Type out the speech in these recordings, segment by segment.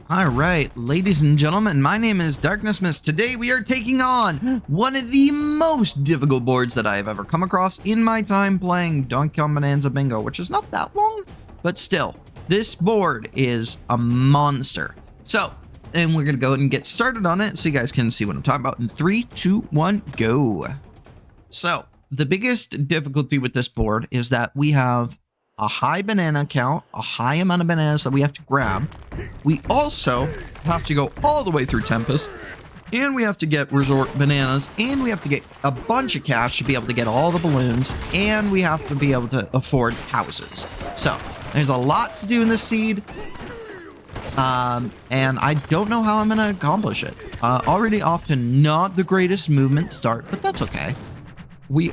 All right, ladies and gentlemen, my name is Darkness Mist. Today we are taking on one of the most difficult boards that I have ever come across in my time playing Donkey Kong Bananza Bingo, which is not that long, but still, this board is a monster. So, and we're gonna go ahead and get started on it so you guys can see what I'm talking about in 3, 2, 1, go. So, the biggest difficulty with this board is that we have a high banana count, a high amount of bananas that we have to grab. We also have to go all the way through Tempest, and we have to get resort bananas, and we have to get a bunch of cash to be able to get all the balloons, and we have to be able to afford houses. So, there's a lot to do in this seed, and I don't know how I'm going to accomplish it. Already off to not the greatest movement start, but that's okay. I'm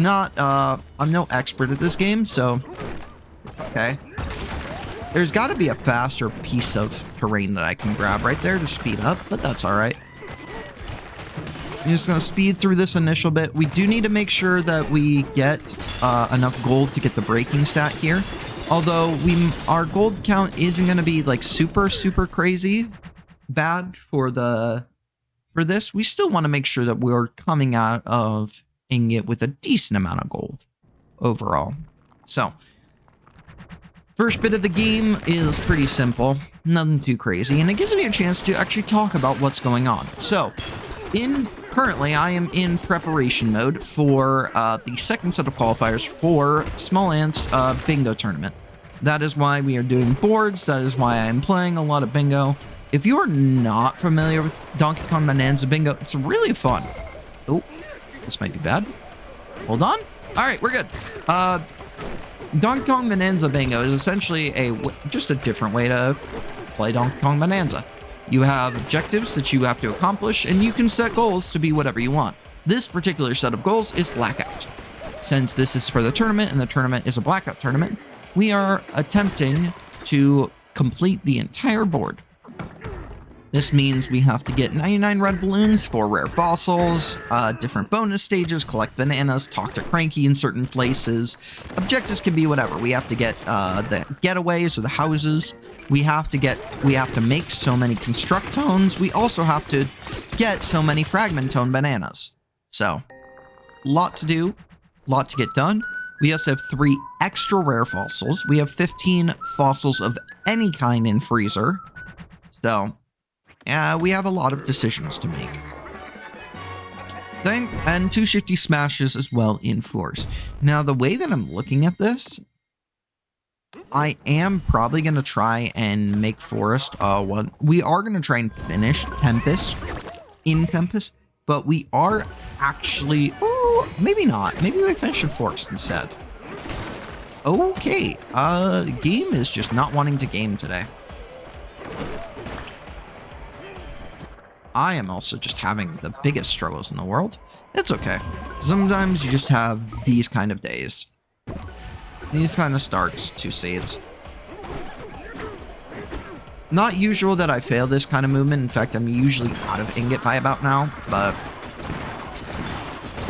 no expert at this game, so, okay. There's got to be a faster piece of terrain that I can grab right there to speed up, but that's all right. I'm just going to speed through this initial bit. We do need to make sure that we get enough gold to get the breaking stat here. Although our gold count isn't going to be like super crazy bad for this, we still want to make sure that we're coming out of ingot with a decent amount of gold overall. So, first bit of the game is pretty simple, nothing too crazy, and it gives me a chance to actually talk about what's going on. So, currently I am in preparation mode for the second set of qualifiers for Small Ants Bingo tournament. That is why we are doing boards, that is why I'm playing a lot of bingo. If you are not familiar with Donkey Kong Bananza Bingo, it's really fun. Oh, this might be bad. Hold on. All right, we're good. Donkey Kong Bananza Bingo is essentially just a different way to play Donkey Kong Bananza. You have objectives that you have to accomplish, and you can set goals to be whatever you want. This particular set of goals is Blackout. Since this is for the tournament, and the tournament is a Blackout tournament, we are attempting to complete the entire board. This means we have to get 99 red balloons for rare fossils, different bonus stages, collect bananas, talk to Cranky in certain places. Objectives can be whatever. We have to get the getaways or the houses. We have to make so many construct tones. We also have to get so many fragment tone bananas. So, lot to do, lot to get done. We also have 3 extra rare fossils. We have 15 fossils of any kind in freezer. So, we have a lot of decisions to make. And 2 shifty smashes as well in force. Now, the way that I'm looking at this, I am probably going to try and make Forest one. We are going to try and finish Tempest in Tempest, but we are actually... Oh, maybe not. Maybe we finish in Forest instead. Okay. Game is just not wanting to game today. I am also just having the biggest struggles in the world. It's okay. Sometimes you just have these kind of days. These kind of starts to seeds. Not usual that I fail this kind of movement. In fact, I'm usually out of ingot by about now, but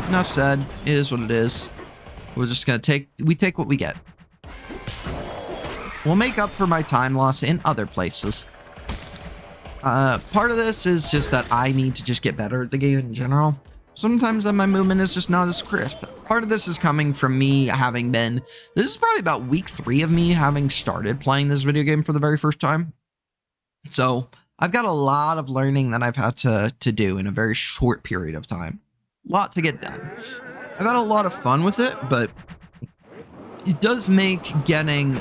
enough said. It is what it is. We're just gonna take what we get. We'll make up for my time loss in other places. Part of this is just that I need to just get better at the game in general. Sometimes my movement is just not as crisp. Part of this is coming from me having been... This is probably about week 3 of me having started playing this video game for the very first time. So, I've got a lot of learning that I've had to do in a very short period of time. A lot to get done. I've had a lot of fun with it, but it does make getting...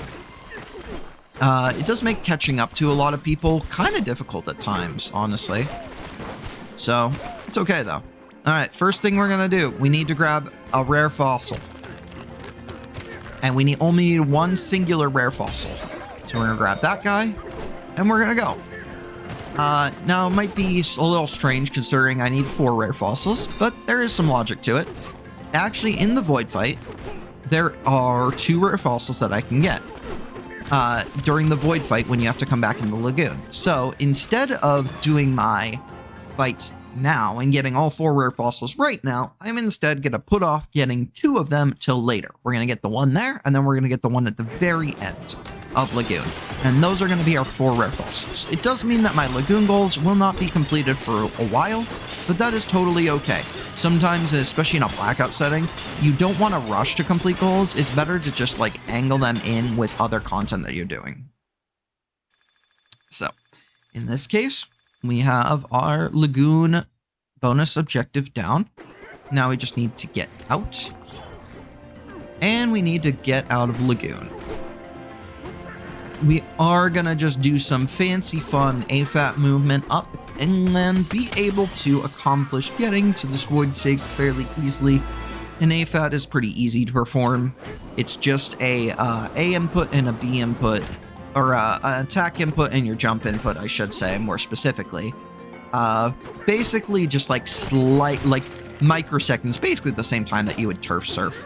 it does make catching up to a lot of people kind of difficult at times, honestly. So, it's okay though. Alright, first thing we're gonna do, we need to grab a rare fossil. And we only need 1 singular rare fossil. So we're gonna grab that guy, and we're gonna go. Now, it might be a little strange considering I need 4 rare fossils, but there is some logic to it. Actually, in the Void Fight, there are 2 rare fossils that I can get. During the Void Fight when you have to come back in the lagoon. So instead of doing my fights now and getting all 4 rare fossils right now, I'm instead going to put off getting 2 of them till later. We're going to get the one there, and then we're going to get the one at the very end of Lagoon. And those are going to be our 4 rare fossils. It does mean that my Lagoon goals will not be completed for a while, but that is totally okay. Sometimes, especially in a blackout setting, you don't want to rush to complete goals. It's better to just like angle them in with other content that you're doing. So, in this case, we have our Lagoon bonus objective down. Now we just need to get out. And we need to get out of Lagoon. We are gonna just do some fancy fun AFAT movement up and then be able to accomplish getting to this void state fairly easily. An AFAT is pretty easy to perform. It's just a input and a B input, or an attack input and your jump input, I should say, more specifically. Basically just like microseconds, basically at the same time that you would turf surf.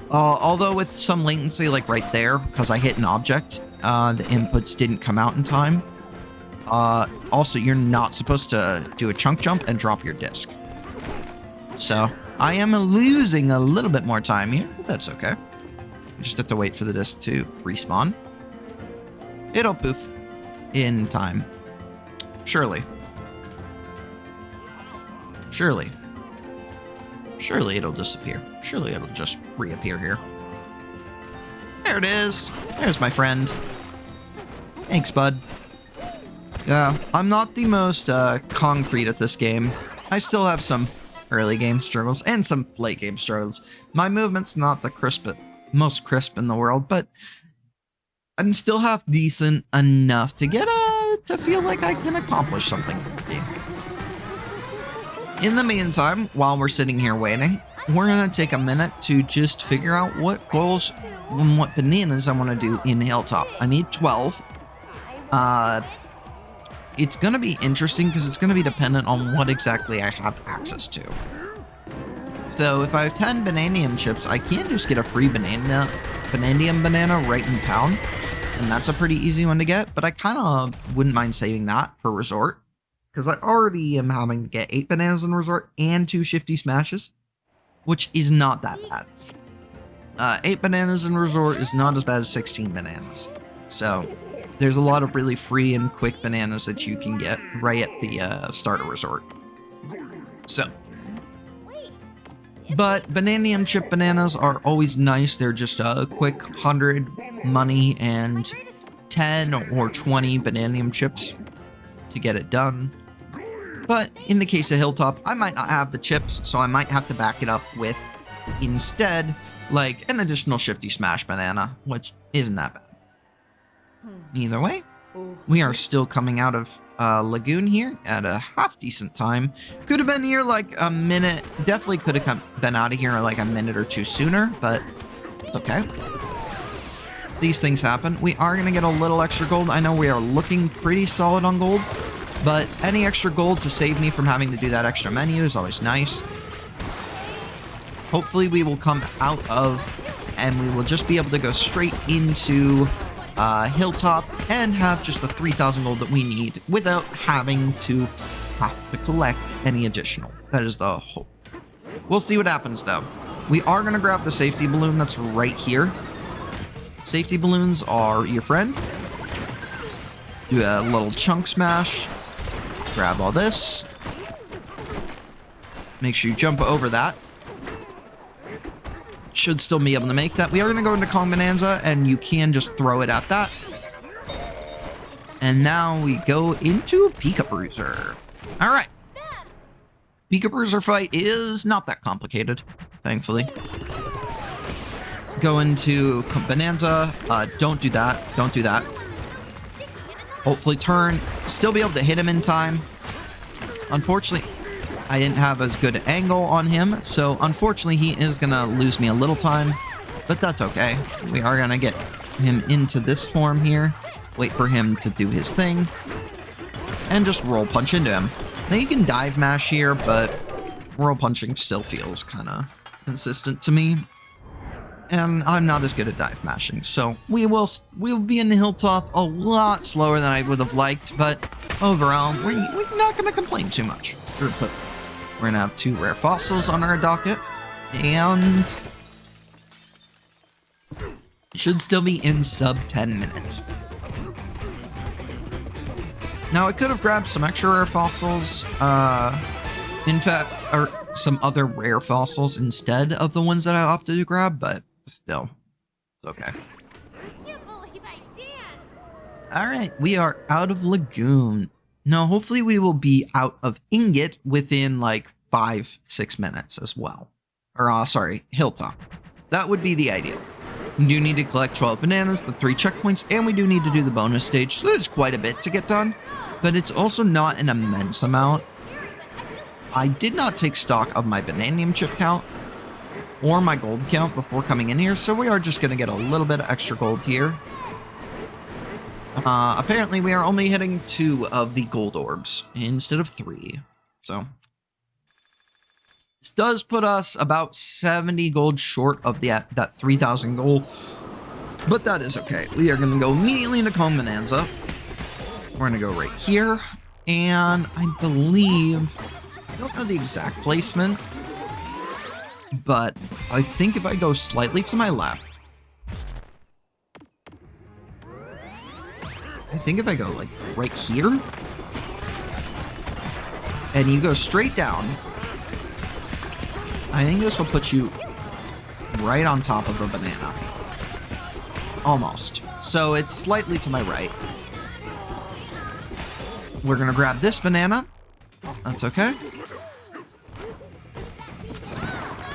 Although with some latency, like right there, because I hit an object, the inputs didn't come out in time. Also, you're not supposed to do a chunk jump and drop your disc. So, I am losing a little bit more time here, but that's okay. I just have to wait for the disc to respawn. It'll poof in time. Surely. Surely. Surely it'll disappear. Surely it'll just reappear here. There it is. There's my friend. Thanks, bud. Yeah, I'm not the most concrete at this game. I still have some early game struggles and some late game struggles. My movement's not the most crisp in the world, but I'm still half decent enough to get to feel like I can accomplish something in this game. In the meantime, while we're sitting here waiting, we're going to take a minute to just figure out what goals and what bananas I want to do in Hilltop. I need 12. It's going to be interesting because it's going to be dependent on what exactly I have access to. So if I have 10 Bananium chips, I can just get a free Bananium banana right in town. And that's a pretty easy one to get, but I kind of wouldn't mind saving that for Resort. Because I already am having to get 8 bananas in Resort and 2 Shifty Smashes, which is not that bad. 8 bananas in Resort is not as bad as 16 bananas. So, there's a lot of really free and quick bananas that you can get right at the start of Resort. So, but Bananium chip bananas are always nice. They're just a quick 100 money and 10 or 20 Bananium chips to get it done. But in the case of Hilltop, I might not have the chips, so I might have to back it up with, instead, like an additional Shifty Smash banana, which isn't that bad. Either way, we are still coming out of Lagoon here at a half-decent time. Could have been here like a minute, definitely could have been out of here like a minute or two sooner, but it's okay. These things happen. We are going to get a little extra gold. I know we are looking pretty solid on gold, but any extra gold to save me from having to do that extra menu is always nice. Hopefully we will come out of, and we will just be able to go straight into Hilltop and have just the 3,000 gold that we need without having to collect any additional. That is the hope. We'll see what happens though. We are going to grab the safety balloon that's right here. Safety balloons are your friend. Do a little chunk smash. Grab all this. Make sure you jump over that. Should still be able to make that. We are going to go into Kong Bananza, and you can just throw it at that. And now we go into Pika Bruiser. All right. Pika Bruiser fight is not that complicated, thankfully. Go into Bananza. Don't do that. Don't do that. Hopefully turn. Still be able to hit him in time. Unfortunately, I didn't have as good angle on him, so unfortunately he is going to lose me a little time, but that's okay. We are going to get him into this form here, wait for him to do his thing, and just roll punch into him. Now you can dive mash here, but roll punching still feels kind of consistent to me, and I'm not as good at dive mashing, so we'll be in the Hilltop a lot slower than I would have liked, but overall, we're not going to complain too much. We're going to have 2 rare fossils on our docket. And Should still be in sub 10 minutes. Now, I could have grabbed some extra rare fossils, in fact, or some other rare fossils instead of the ones that I opted to grab, but still, it's okay. I can't believe I danced. All right, we are out of Lagoon. Now, hopefully we will be out of Ingot within like 5-6 minutes as well. Or, sorry, Hilltop. That would be the ideal. We do need to collect 12 bananas, the 3 checkpoints, and we do need to do the bonus stage, so there's quite a bit to get done, but it's also not an immense amount. I did not take stock of my bananium chip count or my gold count before coming in here, so we are just going to get a little bit of extra gold here. Apparently, we are only hitting 2 of the gold orbs instead of 3, so this does put us about 70 gold short of that 3,000 gold, but that is okay. We are going to go immediately into Kong Bananza. We're going to go right here, and I believe, I don't know the exact placement, but I think if I go slightly to my left, I think if I go like right here, and you go straight down, I think this will put you right on top of the banana. Almost. So it's slightly to my right. We're going to grab this banana. That's okay.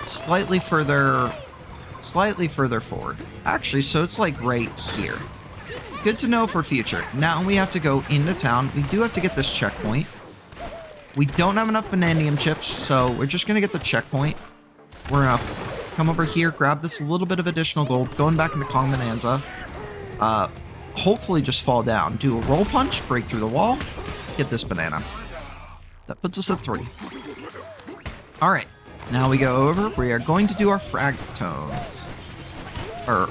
Slightly further forward. Actually, so it's like right here. Good to know for future. Now we have to go into town. We do have to get this checkpoint. We don't have enough bananium chips, so we're just going to get the checkpoint. We're going to come over here, grab this little bit of additional gold, going back into Kong Bananza. Hopefully just fall down. Do a roll punch, break through the wall, get this banana. That puts us at 3. All right, now we go over. We are going to do our fragtones. We're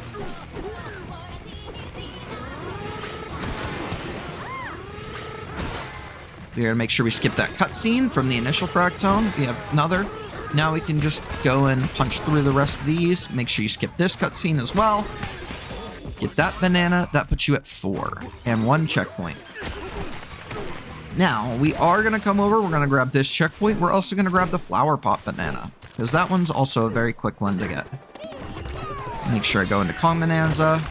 going to make sure we skip that cutscene from the initial fractone. We have another. Now we can just go and punch through the rest of these. Make sure you skip this cutscene as well. Get that banana. That puts you at 4. And 1 checkpoint. Now, we are going to come over. We're going to grab this checkpoint. We're also going to grab the flower pot banana, because that one's also a very quick one to get. Make sure I go into Kong Bananza.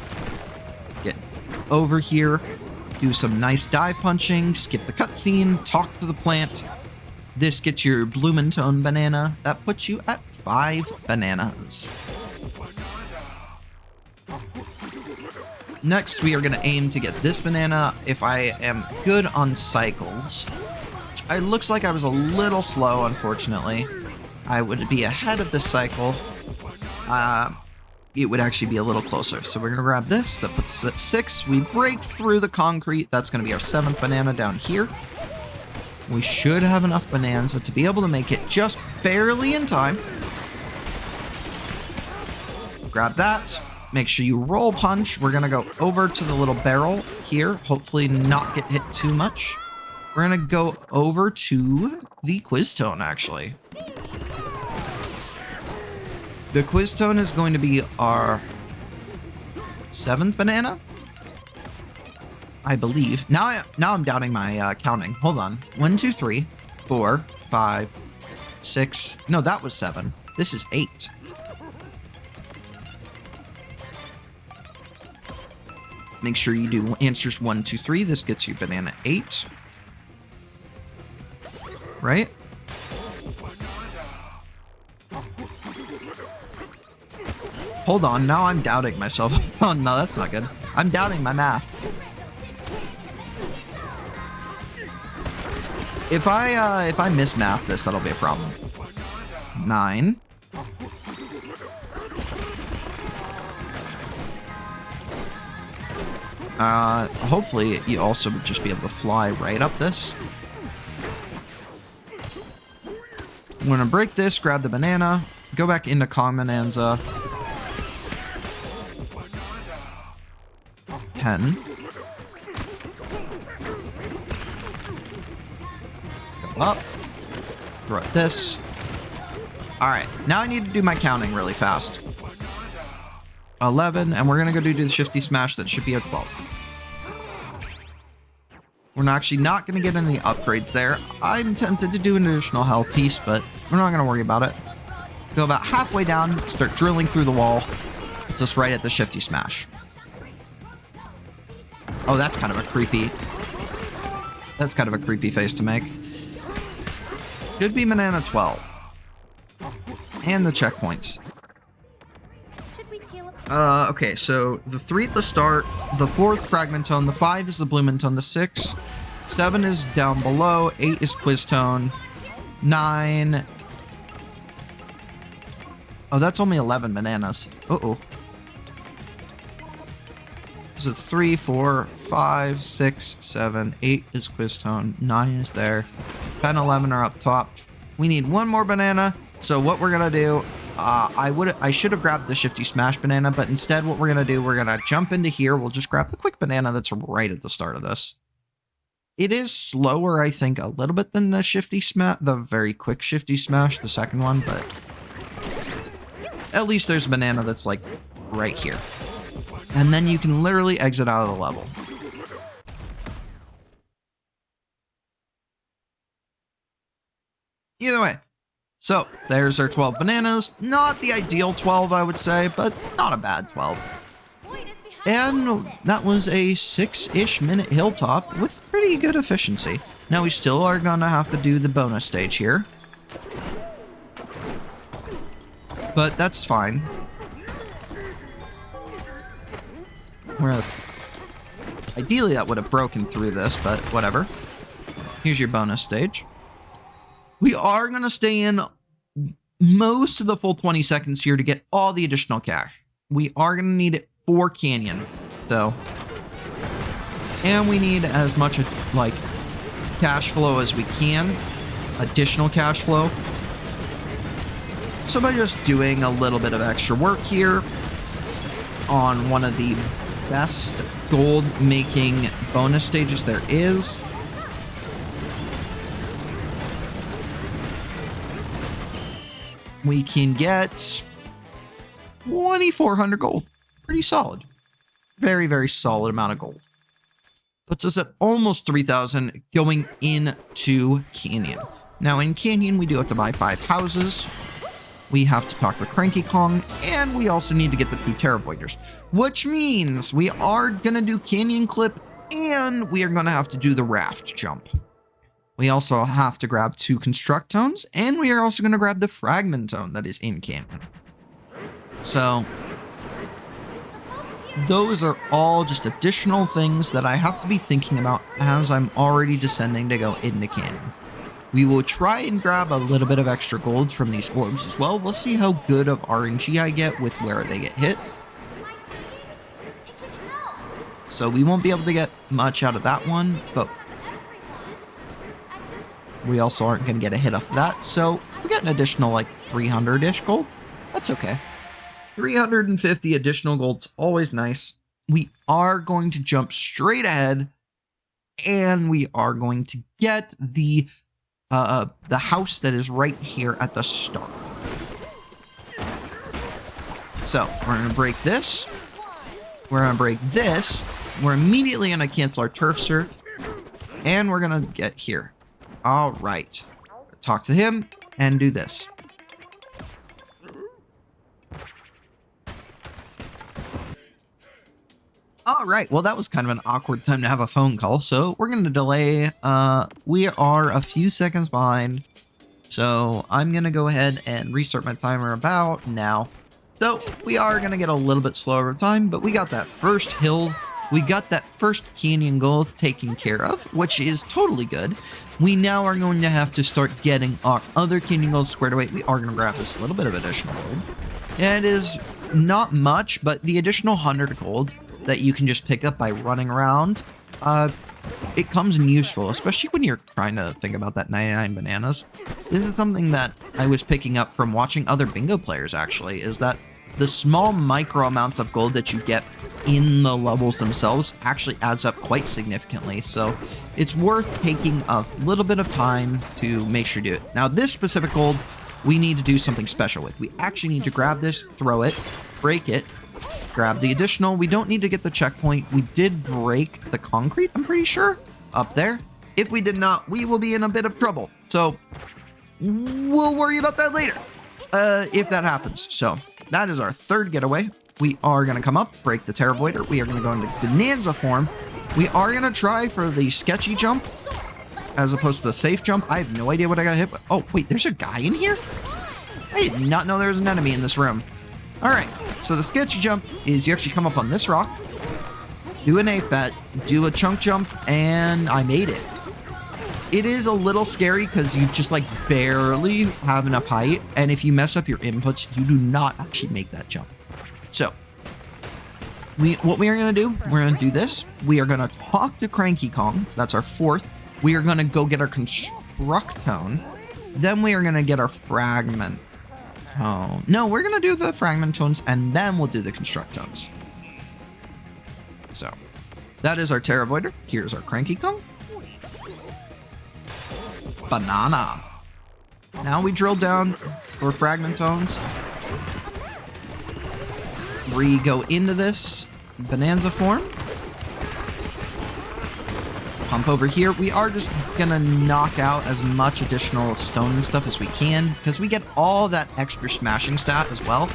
Get over here. Do some nice dive punching, skip the cutscene, talk to the plant. This gets your Blumentone banana. That puts you at 5 bananas. Next, we are going to aim to get this banana. If I am good on cycles, which it looks like I was a little slow, unfortunately. I would be ahead of this cycle. It would actually be a little closer. So we're going to grab this. That puts us at 6. We break through the concrete. That's going to be our 7th banana down here. We should have enough Bananza to be able to make it just barely in time. Grab that. Make sure you roll punch. We're going to go over to the little barrel here. Hopefully not get hit too much. We're going to go over to the quiz tone, actually. The quiz tone is going to be our 7th banana, I believe. Now I'm doubting my counting. Hold on. 1, 2, 3, 4, 5, 6. No, that was 7. This is 8. Make sure you do answers 1, 2, 3. This gets you banana 8. Right? Hold on, now I'm doubting myself. Oh no, that's not good. I'm doubting my math. If I mismath this, that'll be a problem. 9. Hopefully you also would just be able to fly right up this. I'm gonna break this, grab the banana, go back into Kong Bananza. 10. Go up. Throw at this. Alright, now I need to do my counting really fast. 11, and we're going to go do the Shifty Smash. That should be a 12. We're actually not going to get any upgrades there. I'm tempted to do an additional health piece, but we're not going to worry about it. Go about halfway down, start drilling through the wall. It's us right at the Shifty Smash. Oh, that's kind of a creepy... That's kind of a creepy face to make. Should be Banana 12. And the checkpoints. Okay, so the 3 at the start, the 4th Fragment Tone, the 5 is the Bloomin' Tone, the 6, 7 is down below, 8 is Quiz Tone, 9... Oh, that's only 11 bananas. Uh-oh. So it's 3, 4, 5, 6, 7, 8 is Quiz Tone, 9 is there, 10, 11 are up top. We need one more banana, so what we're gonna do... I should have grabbed the Shifty Smash banana, but instead what we're going to do, we're going to jump into here. We'll just grab the quick banana that's right at the start of this. It is slower, I think, a little bit than the Shifty Smash, the very quick Shifty Smash, the second one, but at least there's a banana that's like right here. And then you can literally exit out of the level. Either way. So, there's our 12 bananas. Not the ideal 12, I would say, but not a bad 12. And that was a 6-ish minute hilltop with pretty good efficiency. Now, we still are going to have to do the bonus stage here. But that's fine. Ideally, that would have broken through this, but whatever. Here's your bonus stage. We are going to stay in most of the full 20 seconds here to get all the additional cash. We are going to need it for Canyon, though. And we need as much, like, cash flow as we can. Additional cash flow. So by just doing a little bit of extra work here on one of the best gold-making bonus stages there is... we can get 2,400 gold. Pretty solid. Very, very solid amount of gold. Puts us at almost 3,000 going into Canyon. Now in Canyon, we do have to buy 5 houses. We have to talk to Cranky Kong, and we also need to get the 2 Terra Voiders, which means we are going to do Canyon Clip, and we are going to have to do the raft jump. We also have to grab 2 Construct Tones, and we are also going to grab the Fragment Tone that is in Canyon. So, those are all just additional things that I have to be thinking about as I'm already descending to go into Canyon. We will try and grab a little bit of extra gold from these orbs as well. We'll see how good of RNG I get with where they get hit. So we won't be able to get much out of that one, but we also aren't going to get a hit off of that, so we get an additional, like, 300-ish gold. That's okay. 350 additional gold's always nice. We are going to jump straight ahead, and we are going to get the house that is right here at the start. So, we're going to break this. We're going to break this. We're immediately going to cancel our Turf Surf, and we're going to get here. All right. Talk to him and do this. All right. Well, that was kind of an awkward time to have a phone call, so we're going to delay. We are a few seconds behind, so I'm going to go ahead and restart my timer about now. So we are going to get a little bit slower of time, but we got that first hill. We got that first canyon goal taken care of, which is totally good. We now are going to have to start getting our other canyon goals squared away. We are going to grab this little bit of additional gold. And it is not much, but the additional 100 gold that you can just pick up by running around, it comes in useful, especially when you're trying to think about that 99 bananas. This is something that I was picking up from watching other bingo players, actually, is that the small micro amounts of gold that you get in the levels themselves actually adds up quite significantly. So it's worth taking a little bit of time to make sure you do it. Now, this specific gold, we need to do something special with. We actually need to grab this, throw it, break it, grab the additional. We don't need to get the checkpoint. We did break the concrete, I'm pretty sure, up there. If we did not, we will be in a bit of trouble. So we'll worry about that later, if that happens. So that is our third getaway. We are going to come up, break the Terravoider. We are going to go into Bonanza form. We are going to try for the sketchy jump as opposed to the safe jump. I have no idea what I got hit with. Oh, wait, there's a guy in here? I did not know there was an enemy in this room. All right, so the sketchy jump is you actually come up on this rock, do an 8-bet, do a chunk jump, and I made it. It is a little scary because you just like barely have enough height, and if you mess up your inputs, you do not actually make that jump. So, what we are going to do, we're going to do this. We are going to talk to Cranky Kong. That's our fourth. We are going to go get our Constructone. Then we are going to get our Fragment. Oh, no, we're going to do the Fragment Tones, and then we'll do the Constructones. So, that is our Terravoider. Here's our Cranky Kong. Banana. Now we drill down for Fragment Tones. We go into this Bonanza form. Pump over here. We are just gonna knock out as much additional stone and stuff as we can because we get all that extra smashing stat as well,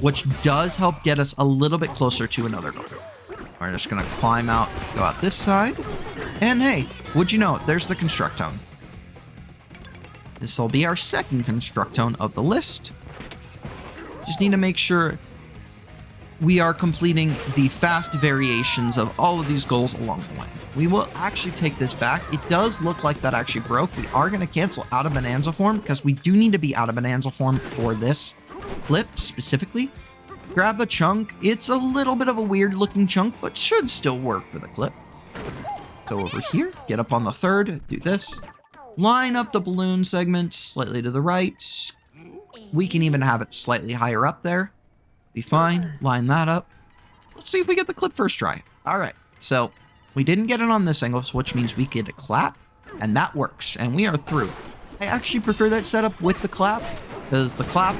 which does help get us a little bit closer to another goal. We're just gonna climb out, go out this side, and hey, would you know it, there's the Constructone. This will be our second Constructone of the list. Just need to make sure we are completing the fast variations of all of these goals along the way. We will actually take this back. It does look like that actually broke. We are going to cancel out of Bonanza form because we do need to be out of Bonanza form for this clip specifically. Grab a chunk. It's a little bit of a weird looking chunk, but should still work for the clip. Go over here, get up on the third, do this. Line up the balloon segment slightly to the right. We can even have it slightly higher up there. Be fine. Line that up. Let's see if we get the clip first try. All right. So we didn't get it on this angle, which means we get a clap, and that works, and we are through. I actually prefer that setup with the clap because the clap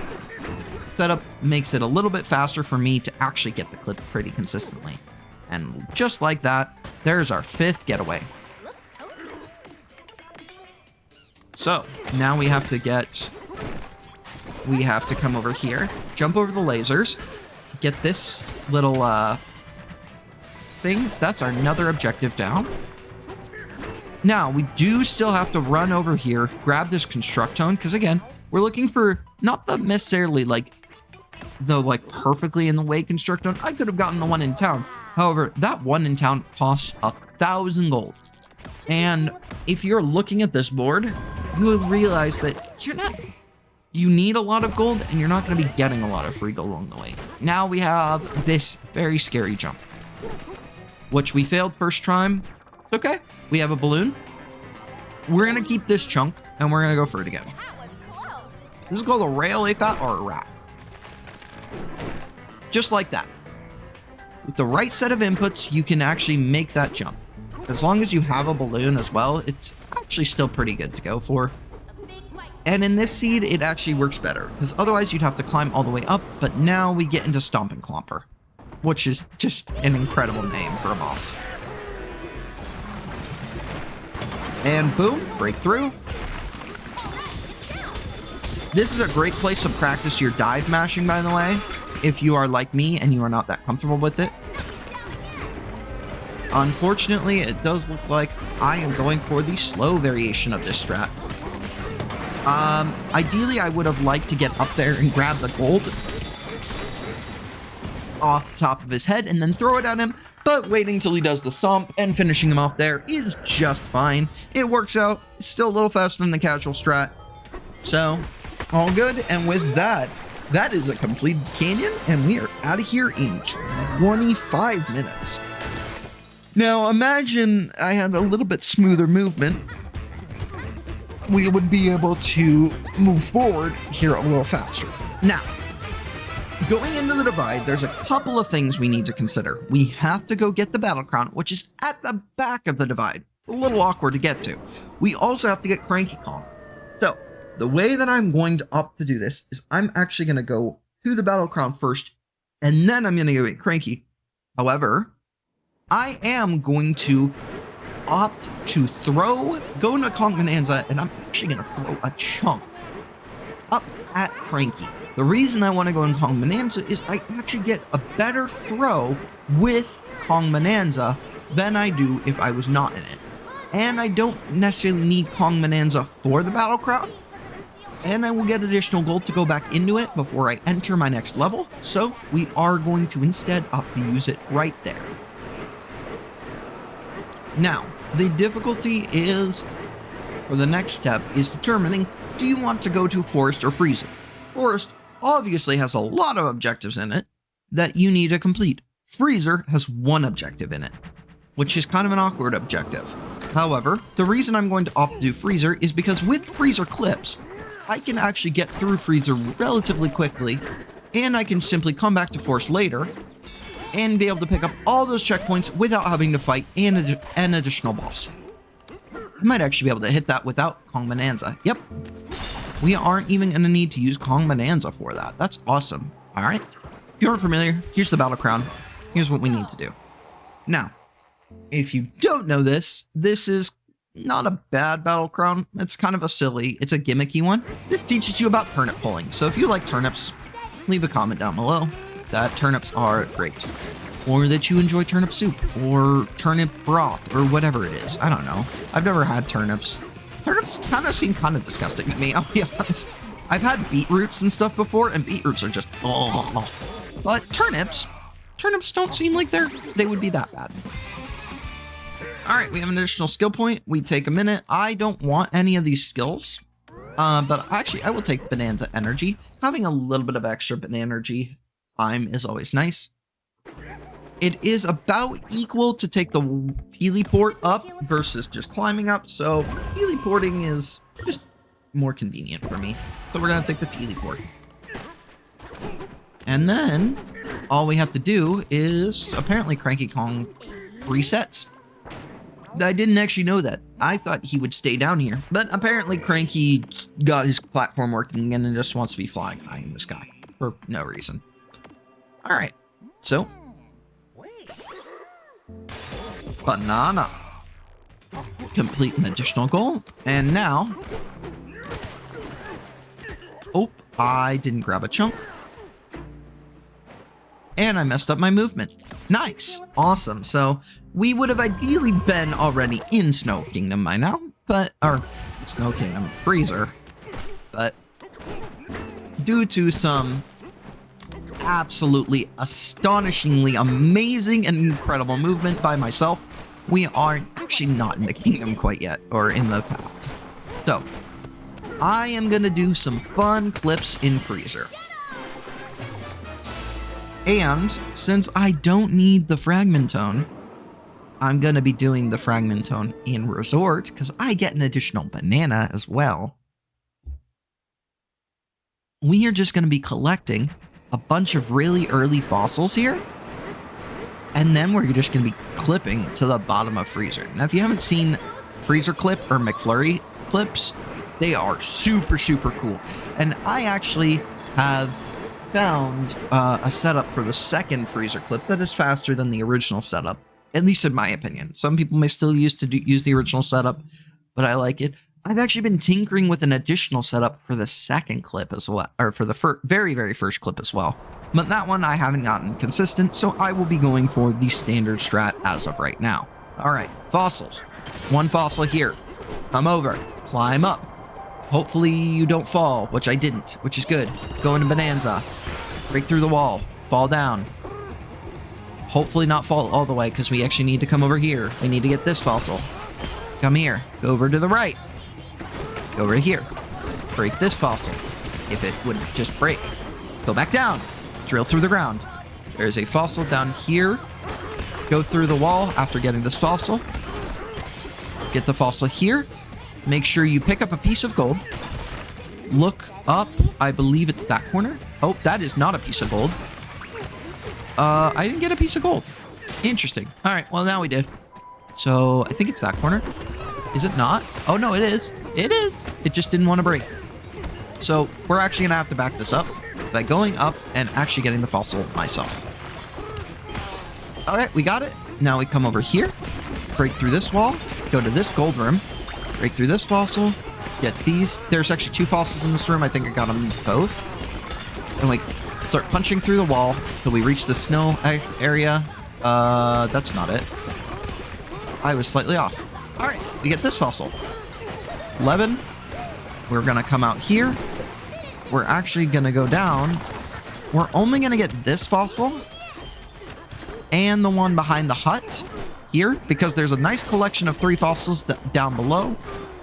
setup makes it a little bit faster for me to actually get the clip pretty consistently. And just like that, there's our fifth getaway. So now we have to come over here, jump over the lasers, get this little thing. That's our another objective down. Now we do still have to run over here, grab this Constructone, because again, we're looking for not the necessarily like the perfectly in the way Constructone. I could have gotten the one in town. However, that one in town costs 1,000 gold. And if you're looking at this board, you will realize that you need a lot of gold and you're not going to be getting a lot of free gold along the way. Now we have this very scary jump, which we failed first time. It's okay. We have a balloon. We're going to keep this chunk and we're going to go for it again. This is called a rail, AFAT, or a rack. Just like that. With the right set of inputs, you can actually make that jump. As long as you have a balloon as well, it's actually still pretty good to go for. And in this seed, it actually works better, because otherwise you'd have to climb all the way up, but now we get into Stomp and Clomper, which is just an incredible name for a boss. And boom, breakthrough. This is a great place to practice your dive mashing, by the way, if you are like me and you are not that comfortable with it. Unfortunately, it does look like I am going for the slow variation of this strat. Ideally, I would have liked to get up there and grab the gold off the top of his head and then throw it at him, but waiting till he does the stomp and finishing him off there is just fine. It works out. It's still a little faster than the casual strat. So, all good. And with that, that is a completed canyon, and we are out of here in 25 minutes. Now, imagine I had a little bit smoother movement. We would be able to move forward here a little faster. Now, going into the divide, there's a couple of things we need to consider. We have to go get the battle crown, which is at the back of the divide. It's a little awkward to get to. We also have to get Cranky Kong. So, the way that I'm going to opt to do this is I'm actually going to go to the battle crown first and then I'm going to get cranky. However, I am going to opt to go into Kong Bananza, and I'm actually going to throw a chunk up at Cranky. The reason I want to go in Kong Bananza is I actually get a better throw with Kong Bananza than I do if I was not in it. And I don't necessarily need Kong Bananza for the Battle Crown. And I will get additional gold to go back into it before I enter my next level. So we are going to instead opt to use it right there. Now, the difficulty is, for the next step, is determining, do you want to go to Forest or Freezer? Forest obviously has a lot of objectives in it that you need to complete. Freezer has one objective in it, which is kind of an awkward objective. However, the reason I'm going to opt to do Freezer is because with Freezer clips, I can actually get through Freezer relatively quickly, and I can simply come back to Forest later and be able to pick up all those checkpoints without having to fight an additional boss. I might actually be able to hit that without Kong Bananza. Yep. We aren't even going to need to use Kong Bananza for that. That's awesome. All right. If you aren't familiar, here's the Battle Crown. Here's what we need to do. Now, if you don't know this, this is not a bad Battle Crown. It's kind of a it's a gimmicky one. This teaches you about turnip pulling. So if you like turnips, leave a comment down below that turnips are great. Or that you enjoy turnip soup, or turnip broth, or whatever it is. I don't know. I've never had turnips. Turnips kind of seem kind of disgusting to me, I'll be honest. I've had beetroots and stuff before, and beetroots are just, oh. But turnips don't seem like they would be that bad. All right, we have an additional skill point. We take a minute. I don't want any of these skills, but actually I will take Bananza Energy. Having a little bit of extra Banana Energy time is always nice. It is about equal to take the teleport up versus just climbing up, so teleporting is just more convenient for me. So we're gonna take the teleport. And then all we have to do is apparently Cranky Kong resets. I didn't actually know that. I thought he would stay down here, but apparently Cranky got his platform working again and just wants to be flying high in the sky for no reason. All right, so banana. Complete an additional goal. And now, oh, I didn't grab a chunk. And I messed up my movement. Nice. Awesome. So we would have ideally been already in Snow Kingdom by now, or Snow Kingdom Freezer, but due to some absolutely astonishingly amazing and incredible movement by myself, we are actually not in the kingdom quite yet, or in the path. So I am gonna do some fun clips in Freezer. And since I don't need the Fragmentone, I'm gonna be doing the Fragmentone in Resort because I get an additional banana as well. We are just gonna be collecting a bunch of really early fossils here, and then we're just going to be clipping to the bottom of Freezer. Now, if you haven't seen Freezer clip or McFlurry clips, they are super, super cool. And I actually have found a setup for the second Freezer clip that is faster than the original setup, at least in my opinion. Some people may still use the original setup, but I like it. I've actually been tinkering with an additional setup for the second clip as well, or for the very, very first clip as well. But that one I haven't gotten consistent, so I will be going for the standard strat as of right now. All right, fossils. One fossil here. Come over. Climb up. Hopefully you don't fall, which I didn't, which is good. Go into Bananza. Break through the wall. Fall down. Hopefully not fall all the way, because we actually need to come over here. We need to get this fossil. Come here. Go over to the right. Go right here. Break this fossil. If it would just break. Go back down. Drill through the ground. There's a fossil down here. Go through the wall after getting this fossil. Get the fossil here. Make sure you pick up a piece of gold. Look up. I believe it's that corner. Oh, that is not a piece of gold. I didn't get a piece of gold. Interesting. All right, well, now we did. So I think it's that corner. Is it not? Oh, no, it is. It is. It just didn't want to break. So we're actually going to have to back this up. by going up and actually getting the fossil myself. All right, we got it. Now we come over here, break through this wall, go to this gold room, break through this fossil, get these. There's actually 2 fossils in this room. I think I got them both. And we start punching through the wall till we reach the snow area. That's not it. I was slightly off. All right, we get this fossil. 11. We're going to come out here. We're actually going to go down. We're only going to get this fossil and the one behind the hut here because there's a nice collection of 3 fossils that down below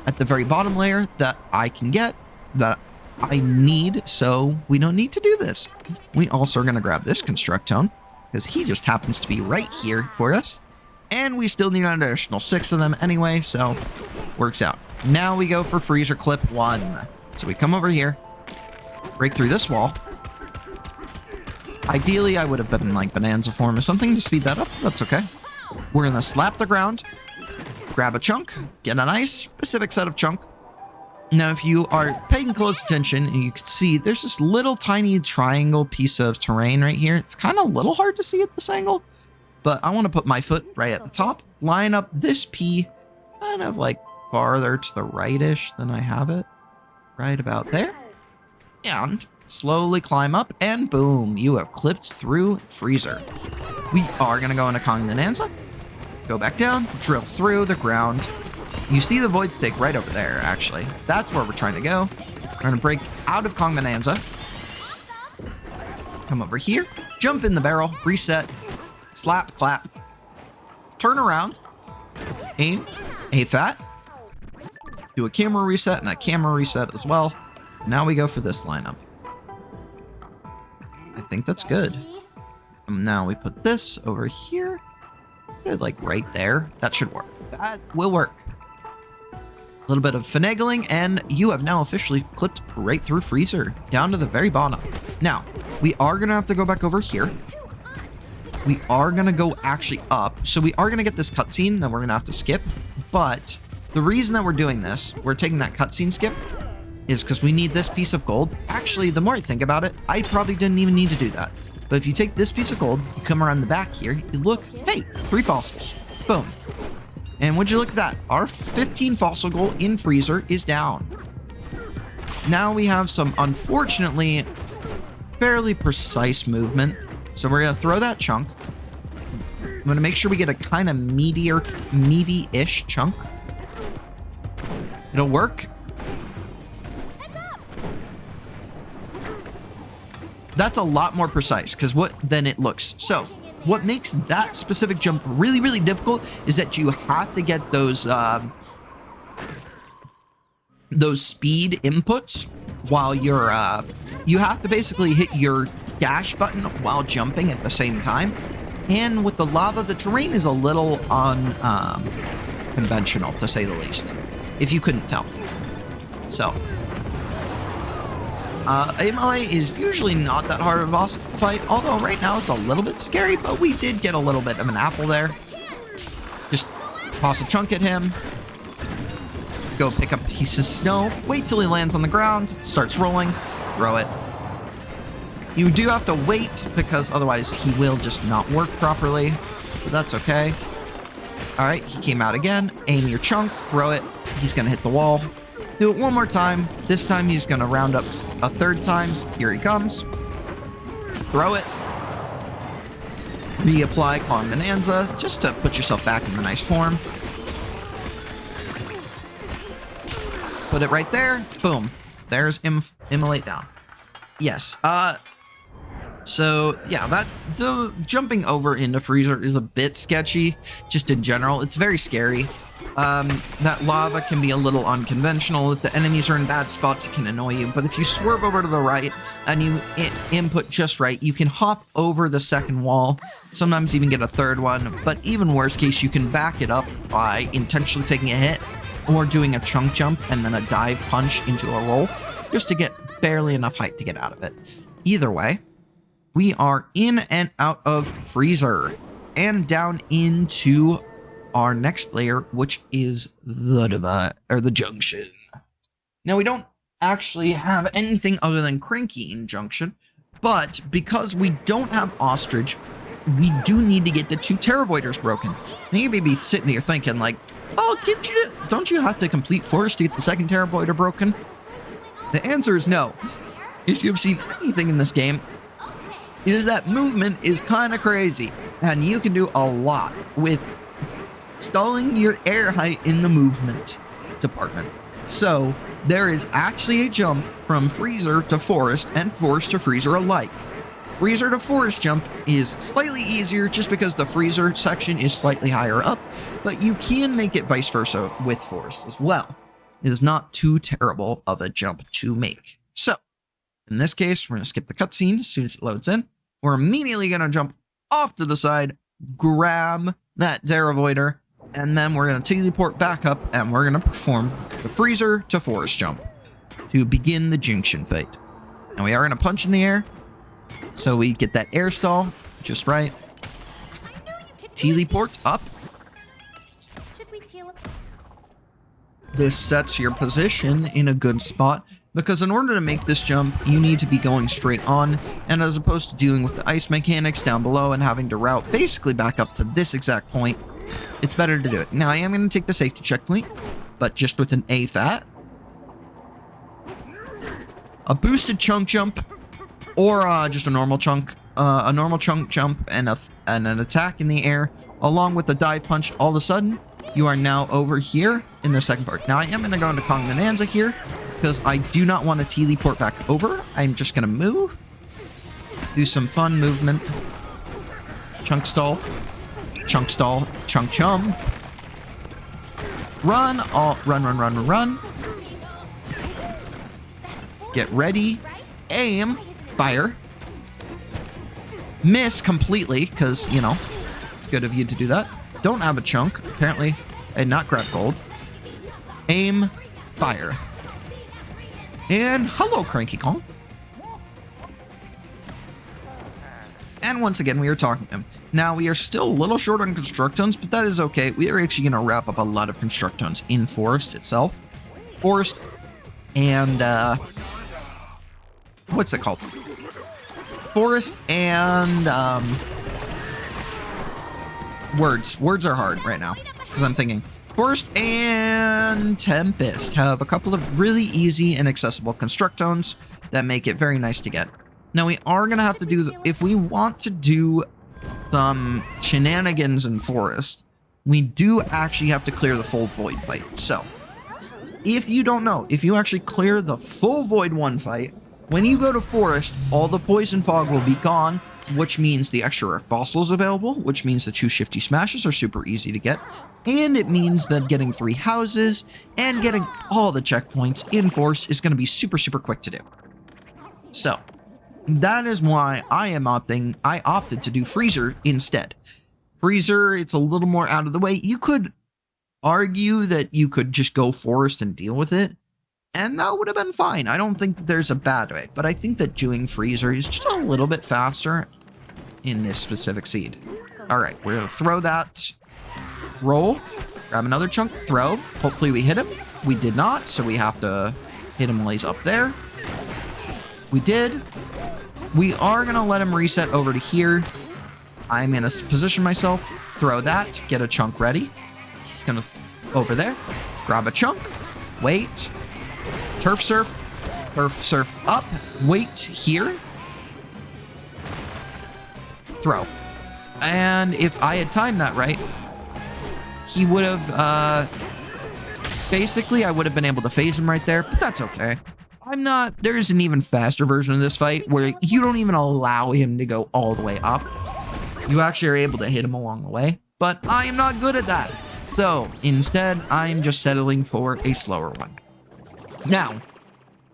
at the very bottom layer that I can get that I need, so we don't need to do this. We also are going to grab this Constructone because he just happens to be right here for us. And we still need an additional 6 of them anyway, so works out. Now we go for Freezer Clip 1. So we come over here, break through this wall. Ideally, I would have been in like Bonanza form or something to speed that up. That's okay. We're going to slap the ground, grab a chunk, get a nice specific set of chunk. Now, if you are paying close attention, you can see there's this little tiny triangle piece of terrain right here. It's kind of a little hard to see at this angle, but I want to put my foot right at the top, line up this P kind of like farther to the right-ish than I have it. Right about there. And slowly climb up, and boom, you have clipped through Freezer. We are going to go into Kong Bananza, go back down, drill through the ground. You see the void stake right over there, actually. That's where we're trying to go. We're going to break out of Kong Bananza. Come over here, jump in the barrel, reset, slap, clap, turn around, aim, A-fat, do a camera reset and a camera reset as well. Now we go for this lineup. I think that's good. Now we put this over here. Put it like right there. That should work. That will work. A little bit of finagling, and you have now officially clipped right through Freezer, down to the very bottom. Now, we are going to have to go back over here. We are going to go actually up. So we are going to get this cutscene that we're going to have to skip. But the reason that we're doing this, we're taking that cutscene skip, is because we need this piece of gold. Actually, the more I think about it, I probably didn't even need to do that. But if you take this piece of gold, you come around the back here, you look, hey, 3 fossils. Boom. And would you look at that? Our 15 fossil goal in Freezer is down. Now we have some, unfortunately, fairly precise movement. So we're going to throw that chunk. I'm going to make sure we get a kind of meaty-ish chunk. It'll work. That's a lot more precise than it looks. So what makes that specific jump really, really difficult is that you have to get those speed inputs while you're, you have to basically hit your dash button while jumping at the same time. And with the lava, the terrain is a little unconventional, to say the least, if you couldn't tell. So AMLA is usually not that hard of a boss fight, although right now it's a little bit scary, but we did get a little bit of an apple there. Just toss a chunk at him, go pick up a piece of snow, wait till he lands on the ground, starts rolling, throw it. You do have to wait because otherwise he will just not work properly, but that's okay. All right, he came out again, aim your chunk, throw it, he's gonna hit the wall. Do it one more time. This time he's going to round up a 3rd time. Here he comes. Throw it. Reapply Kong Bananza just to put yourself back in the nice form. Put it right there. Boom. There's Immolate down. Yes. So, yeah, the jumping over into Freezer is a bit sketchy, just in general. It's very scary. That lava can be a little unconventional. If the enemies are in bad spots, it can annoy you. But if you swerve over to the right and you input just right, you can hop over the 2nd wall, sometimes even get a 3rd one. But even worst case, you can back it up by intentionally taking a hit or doing a chunk jump and then a dive punch into a roll just to get barely enough height to get out of it. Either way, we are in and out of Freezer and down into our next layer, which is the junction. Now, we don't actually have anything other than Cranky in junction, But because we don't have Ostrich, we do need to get the 2 Terravoiders broken. Now you may be sitting here thinking like, oh, don't you have to complete Forest to get the 2nd Terravoider broken? The answer is no. If you've seen anything in this game, it is that movement is kind of crazy, and you can do a lot with stalling your air height in the movement department. So there is actually a jump from Freezer to Forest and Forest to Freezer alike. Freezer to Forest jump is slightly easier just because the Freezer section is slightly higher up, but you can make it vice versa with Forest as well. It is not too terrible of a jump to make. So in this case, we're going to skip the cutscene as soon as it loads in. We're immediately going to jump off to the side, grab that Terravoider, and then we're going to teleport back up and we're going to perform the Freezer to Forest jump to begin the junction fight. And we are going to punch in the air so we get that air stall just right. Teleport up. Should we teleport? This sets your position in a good spot because in order to make this jump, you need to be going straight on, and as opposed to dealing with the ice mechanics down below and having to route basically back up to this exact point, it's better to do it. Now, I am going to take the safety checkpoint, but just with an AFAT, a boosted chunk jump, or just a normal chunk jump and an attack in the air, along with a dive punch. All of a sudden, you are now over here in the second part. Now, I am going to go into Kong Bananza here, because I do not want to teleport back over. I'm just going to move, do some fun movement, chunk stall, chunk chum, run, run, get ready, aim, fire, miss completely, because, you know, it's good of you to do that. Don't have a chunk, apparently, and not grab gold. Aim, fire. And hello, Cranky Kong. And once again, we are talking to him. Now, we are still a little short on Constructones, but that is okay. We are actually going to wrap up a lot of Constructones in Forest itself. Forest and, what's it called? Forest and, words. Words are hard right now, because I'm thinking Forest and Tempest have a couple of really easy and accessible Constructones that make it very nice to get. Now, we are going to have to do, if we want to do some shenanigans in Forest, we do actually have to clear the full Void fight. So, if you don't know, if you actually clear the full Void 1 fight, when you go to Forest, all the Poison Fog will be gone, which means the extra rare fossils available, which means the 2 Shifty Smashes are super easy to get, and it means that getting 3 houses and getting all the checkpoints in Forest is going to be super, super quick to do. So, that is why I opted to do Freezer instead. Freezer, it's a little more out of the way. You could argue that you could just go Forest and deal with it, and that would have been fine. I don't think that there's a bad way, but I think that doing Freezer is just a little bit faster in this specific seed. All right, we're going to throw that, roll, grab another chunk, throw. Hopefully we hit him. We did not, so we have to hit him while he's up there. We did. We are going to let him reset over to here. I'm going to position myself, throw that, get a chunk ready. He's going to over there, grab a chunk, wait, turf surf up, wait here, throw. And if I had timed that right, he would have, basically I would have been able to phase him right there, but that's okay. There's an even faster version of this fight where you don't even allow him to go all the way up. You actually are able to hit him along the way, but I am not good at that. So instead, I'm just settling for a slower one. Now,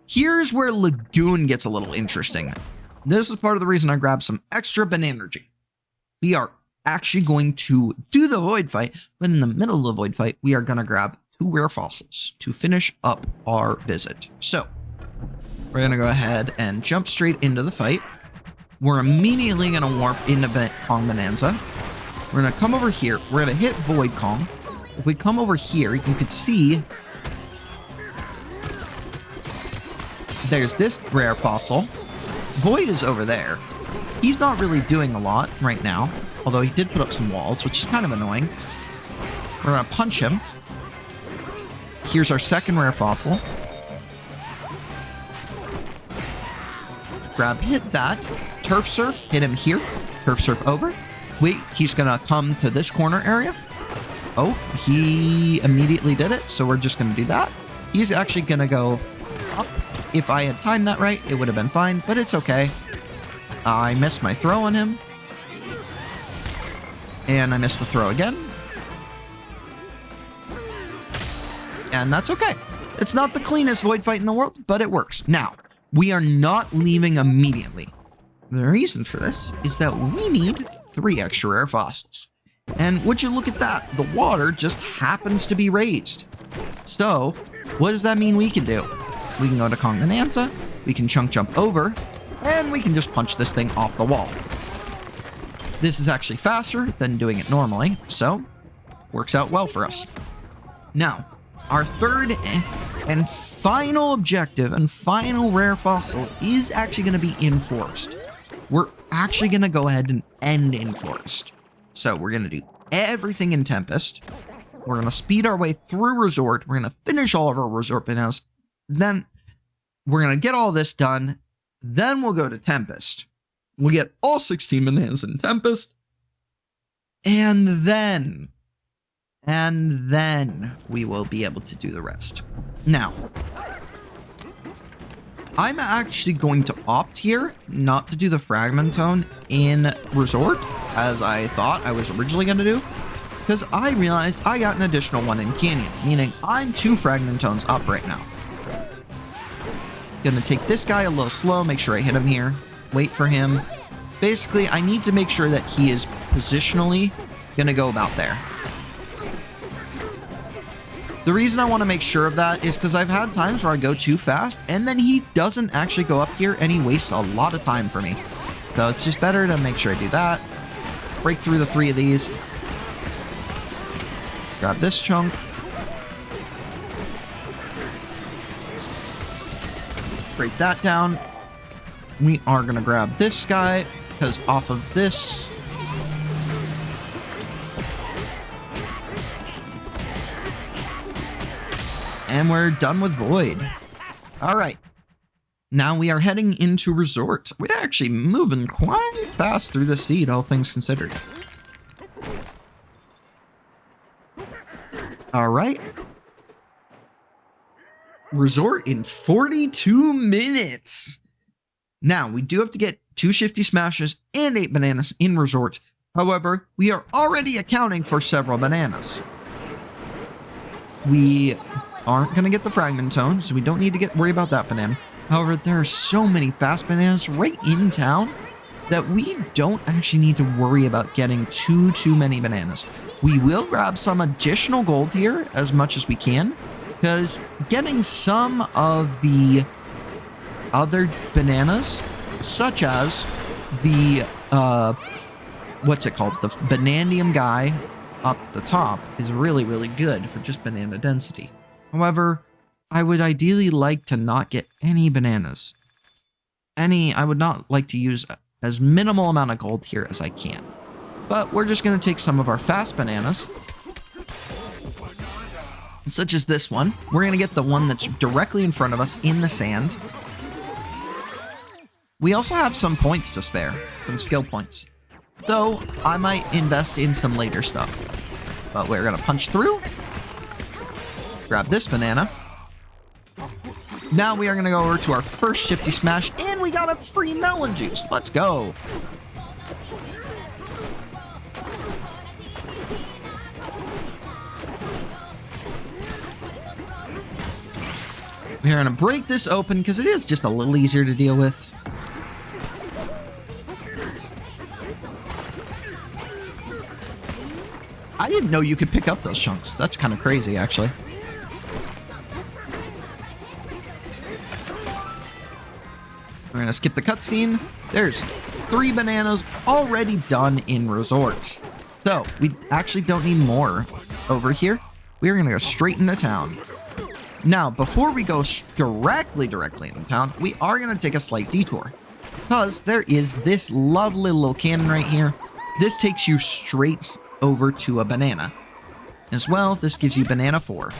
here's where Lagoon gets a little interesting. This is part of the reason I grabbed some extra Bananergy. We are actually going to do the Void fight, but in the middle of the Void fight, we are going to grab 2 rare fossils to finish up our visit. So, we're going to go ahead and jump straight into the fight. We're immediately going to warp into Kong Bananza. We're going to come over here. We're going to hit Void Kong. If we come over here, you can see there's this rare fossil. Void is over there. He's not really doing a lot right now, although he did put up some walls, which is kind of annoying. We're going to punch him. Here's our second rare fossil. Grab, hit that. Turf Surf, hit him here. Turf Surf over. Wait, he's going to come to this corner area. Oh, he immediately did it, so we're just going to do that. He's actually going to go up. If I had timed that right, it would have been fine, but it's okay. I missed my throw on him. And I missed the throw again. And that's okay. It's not the cleanest void fight in the world, but it works. Now, we are not leaving immediately. The reason for this is that we need 3 extra rare fossils. And would you look at that? The water just happens to be raised. So, what does that mean we can do? We can go to Kong Bananza, we can chunk jump over, and we can just punch this thing off the wall. This is actually faster than doing it normally, so works out well for us. Now, our third and final objective and final rare fossil is actually going to be in forest. We're actually going to go ahead and end in forest. So we're going to do everything in Tempest. We're going to speed our way through Resort. We're going to finish all of our Resort bananas. Then we're going to get all this done. Then we'll go to Tempest. We'll get all 16 bananas in Tempest. And then we will be able to do the rest. Now, I'm actually going to opt here not to do the Fragmentone in Resort, as I thought I was originally going to do, because I realized I got an additional one in Canyon, meaning I'm 2 Fragmentones up right now. Gonna take this guy a little slow, make sure I hit him here, wait for him. Basically, I need to make sure that he is positionally gonna go about there. The reason I want to make sure of that is because I've had times where I go too fast and then he doesn't actually go up here and he wastes a lot of time for me. So it's just better to make sure I do that. Break through the 3 of these. Grab this chunk. Break that down. We are going to grab this guy because off of this... And we're done with Void. Alright. Now we are heading into Resort. We're actually moving quite fast through the seed, all things considered. Alright. Resort in 42 minutes. Now, we do have to get 2 Shifty Smashes and 8 bananas in Resort. However, we are already accounting for several bananas. We aren't going to get the Fragmentone, so we don't need to worry about that banana. However, there are so many fast bananas right in town that we don't actually need to worry about getting too many bananas. We will grab some additional gold here as much as we can, because getting some of the other bananas, such as the, what's it called? The Banandium guy up the top is really good for just banana density. However, I would ideally like to not get any bananas. I would not like to use as minimal amount of gold here as I can. But we're just going to take some of our fast bananas, such as this one. We're going to get the one that's directly in front of us in the sand. We also have some points to spare, some skill points. Though, I might invest in some later stuff. But we're going to punch through. Grab this banana. Now we are going to go over to our first Shifty Smash, and we got a free melon juice. Let's go. We're going to break this open because it is just a little easier to deal with. I didn't know you could pick up those chunks. That's kind of crazy, actually. We're going to skip the cutscene. There's 3 bananas already done in Resort. So, we actually don't need more over here. We're going to go straight into town. Now, before we go directly into town, we are going to take a slight detour. because there is this lovely little cannon right here. This takes you straight over to a banana. As well, this gives you banana 4.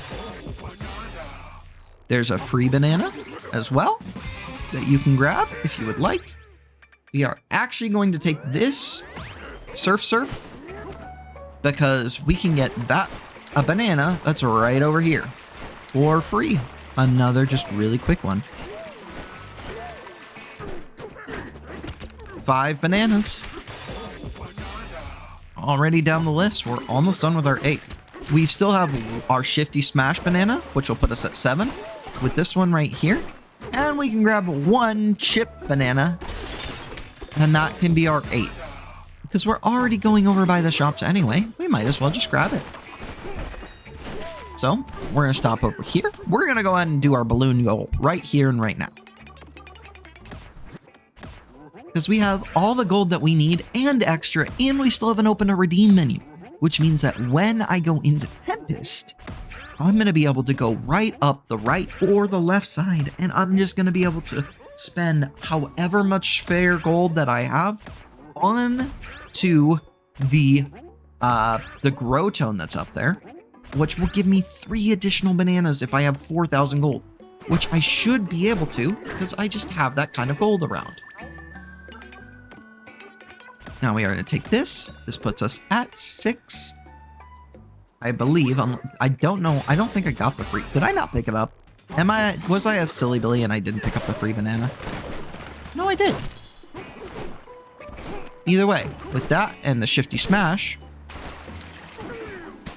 There's a free banana as well that you can grab if you would like. We are actually going to take this surf because we can get a banana that's right over here for free. Another just really quick one. 5 bananas. Already down the list. We're almost done with our 8. We still have our Shifty Smash banana, which will put us at 7 with this one right here. And we can grab 1 chip banana, and that can be our 8th. Because we're already going over by the shops anyway, we might as well just grab it. So, we're going to stop over here. We're going to go ahead and do our balloon goal right here and right now. Because we have all the gold that we need and extra, and we still haven't opened a redeem menu. Which means that when I go into Tempest, I'm going to be able to go right up the right or the left side, and I'm just going to be able to spend however much fair gold that I have on to the grow tone that's up there, which will give me 3 additional bananas if I have 4,000 gold, which I should be able to because I just have that kind of gold around. Now we are going to take this. This puts us at 6. I believe. I don't know. I don't think I got the free. Did I not pick it up? Was I a silly Billy and I didn't pick up the free banana? No, I did. Either way, with that and the Shifty Smash,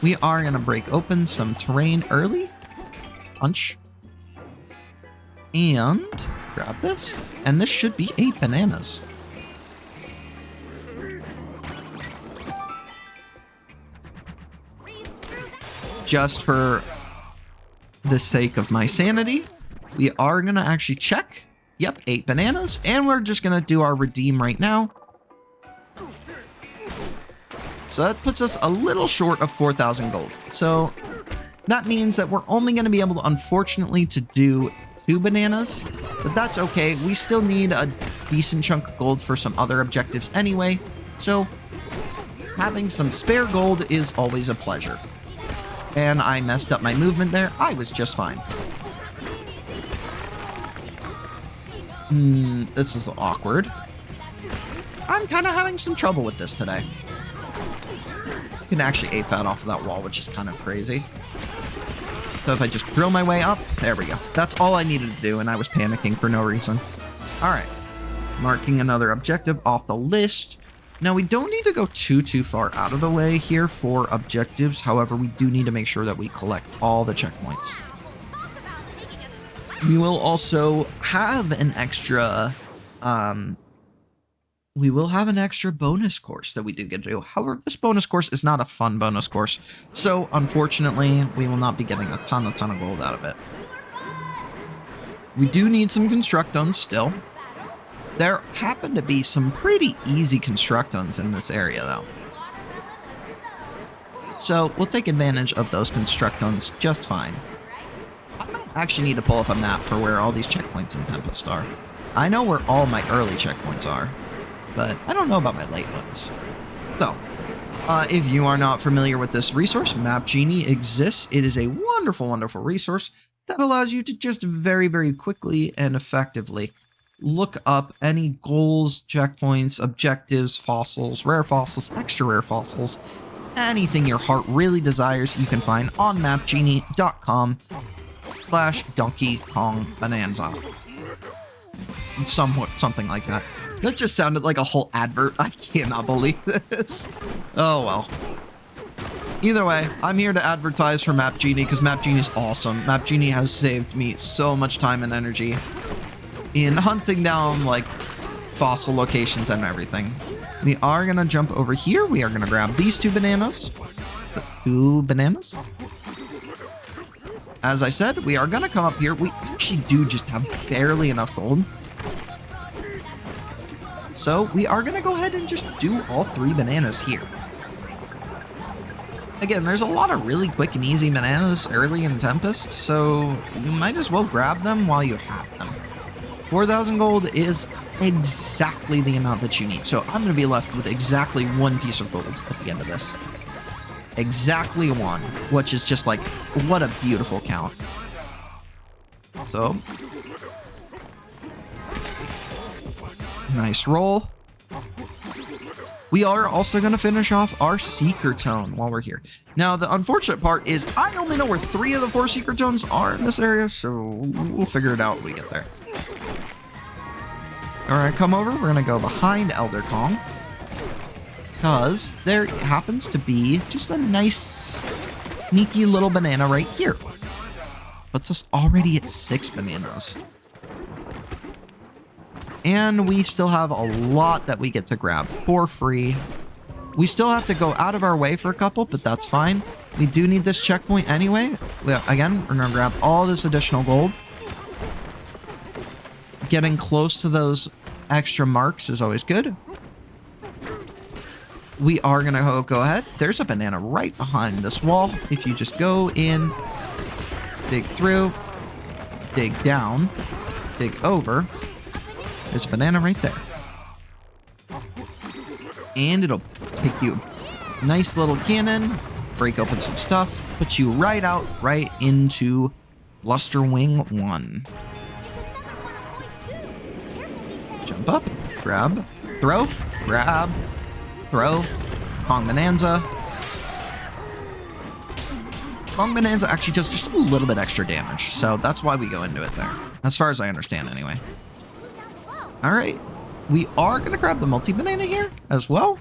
we are going to break open some terrain early. Punch. And grab this. And this should be 8 bananas. Just for the sake of my sanity, we are going to actually check. Yep, 8 bananas. And we're just going to do our redeem right now. So that puts us a little short of 4,000 gold. So that means that we're only going to be able to, unfortunately, to do 2 bananas. But that's okay. We still need a decent chunk of gold for some other objectives anyway. So having some spare gold is always a pleasure. And I messed up my movement there. I was just fine. This is awkward. I'm kind of having some trouble with this today. You can actually AFAT off of that wall, which is kind of crazy. So if I just drill my way up, there we go. That's all I needed to do, and I was panicking for no reason. All right. Marking another objective off the list. Now, we don't need to go too far out of the way here for objectives. However, we do need to make sure that we collect all the checkpoints. We will also have an extra, bonus course that we do get to do. However, this bonus course is not a fun bonus course. So, unfortunately, we will not be getting a ton of gold out of it. We do need some constructones still. There happen to be some pretty easy constructones in this area, though. So we'll take advantage of those constructones just fine. I might actually need to pull up a map for where all these checkpoints in Tempest are. I know where all my early checkpoints are, but I don't know about my late ones. So, if you are not familiar with this resource, Map Genie exists. It is a wonderful, wonderful resource that allows you to just very quickly and effectively look up any goals, checkpoints, objectives, fossils, rare fossils, extra rare fossils, anything your heart really desires, you can find on mapgenie.com/Donkey Kong Bananza. Something like that. That just sounded like a whole advert. I cannot believe this. Oh well. Either way, I'm here to advertise for Map Genie because Map Genie is awesome. Map Genie has saved me so much time and energy in hunting down, like, fossil locations and everything. We are going to jump over here. We are going to grab these 2 bananas. The 2 bananas. As I said, we are going to come up here. We actually do just have barely enough gold. So we are going to go ahead and just do all 3 bananas here. Again, there's a lot of really quick and easy bananas early in Tempest, so you might as well grab them while you have them. 4,000 gold is exactly the amount that you need. So I'm going to be left with exactly 1 piece of gold at the end of this. Exactly 1, which is just like, what a beautiful count. So, nice roll. We are also going to finish off our Seeker Tone while we're here. Now, the unfortunate part is I only know where 3 of the 4 Seeker Tones are in this area, so we'll figure it out when we get there. Alright, come over. We're going to go behind Elder Kong, because there happens to be just a nice, sneaky little banana right here. Puts us already at 6 bananas. And we still have a lot that we get to grab for free. We still have to go out of our way for a couple, but that's fine. We do need this checkpoint anyway. Again, we're going to grab all this additional gold. Getting close to those extra marks is always good. We are going to go ahead. There's a banana right behind this wall. If you just go in, dig through, dig down, dig over, there's a banana right there. And it'll take you nice little cannon, break open some stuff, put you right out, right into Luster Wing 1. Jump up, grab, throw, grab, throw, Kong Bananza. Kong Bananza actually does just a little bit extra damage, so that's why we go into it there. As far as I understand anyway. Alright, we are going to grab the multi-banana here as well.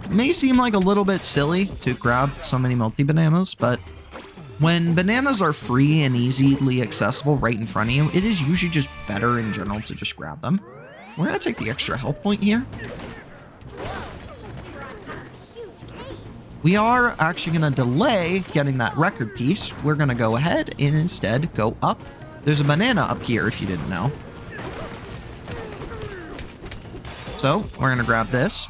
It may seem like a little bit silly to grab so many multi-bananas, but when bananas are free and easily accessible right in front of you, it is usually just better in general to just grab them. We're going to take the extra health point here. We are actually going to delay getting that record piece. We're going to go ahead and instead go up. There's a banana up here if you didn't know. So, we're going to grab this.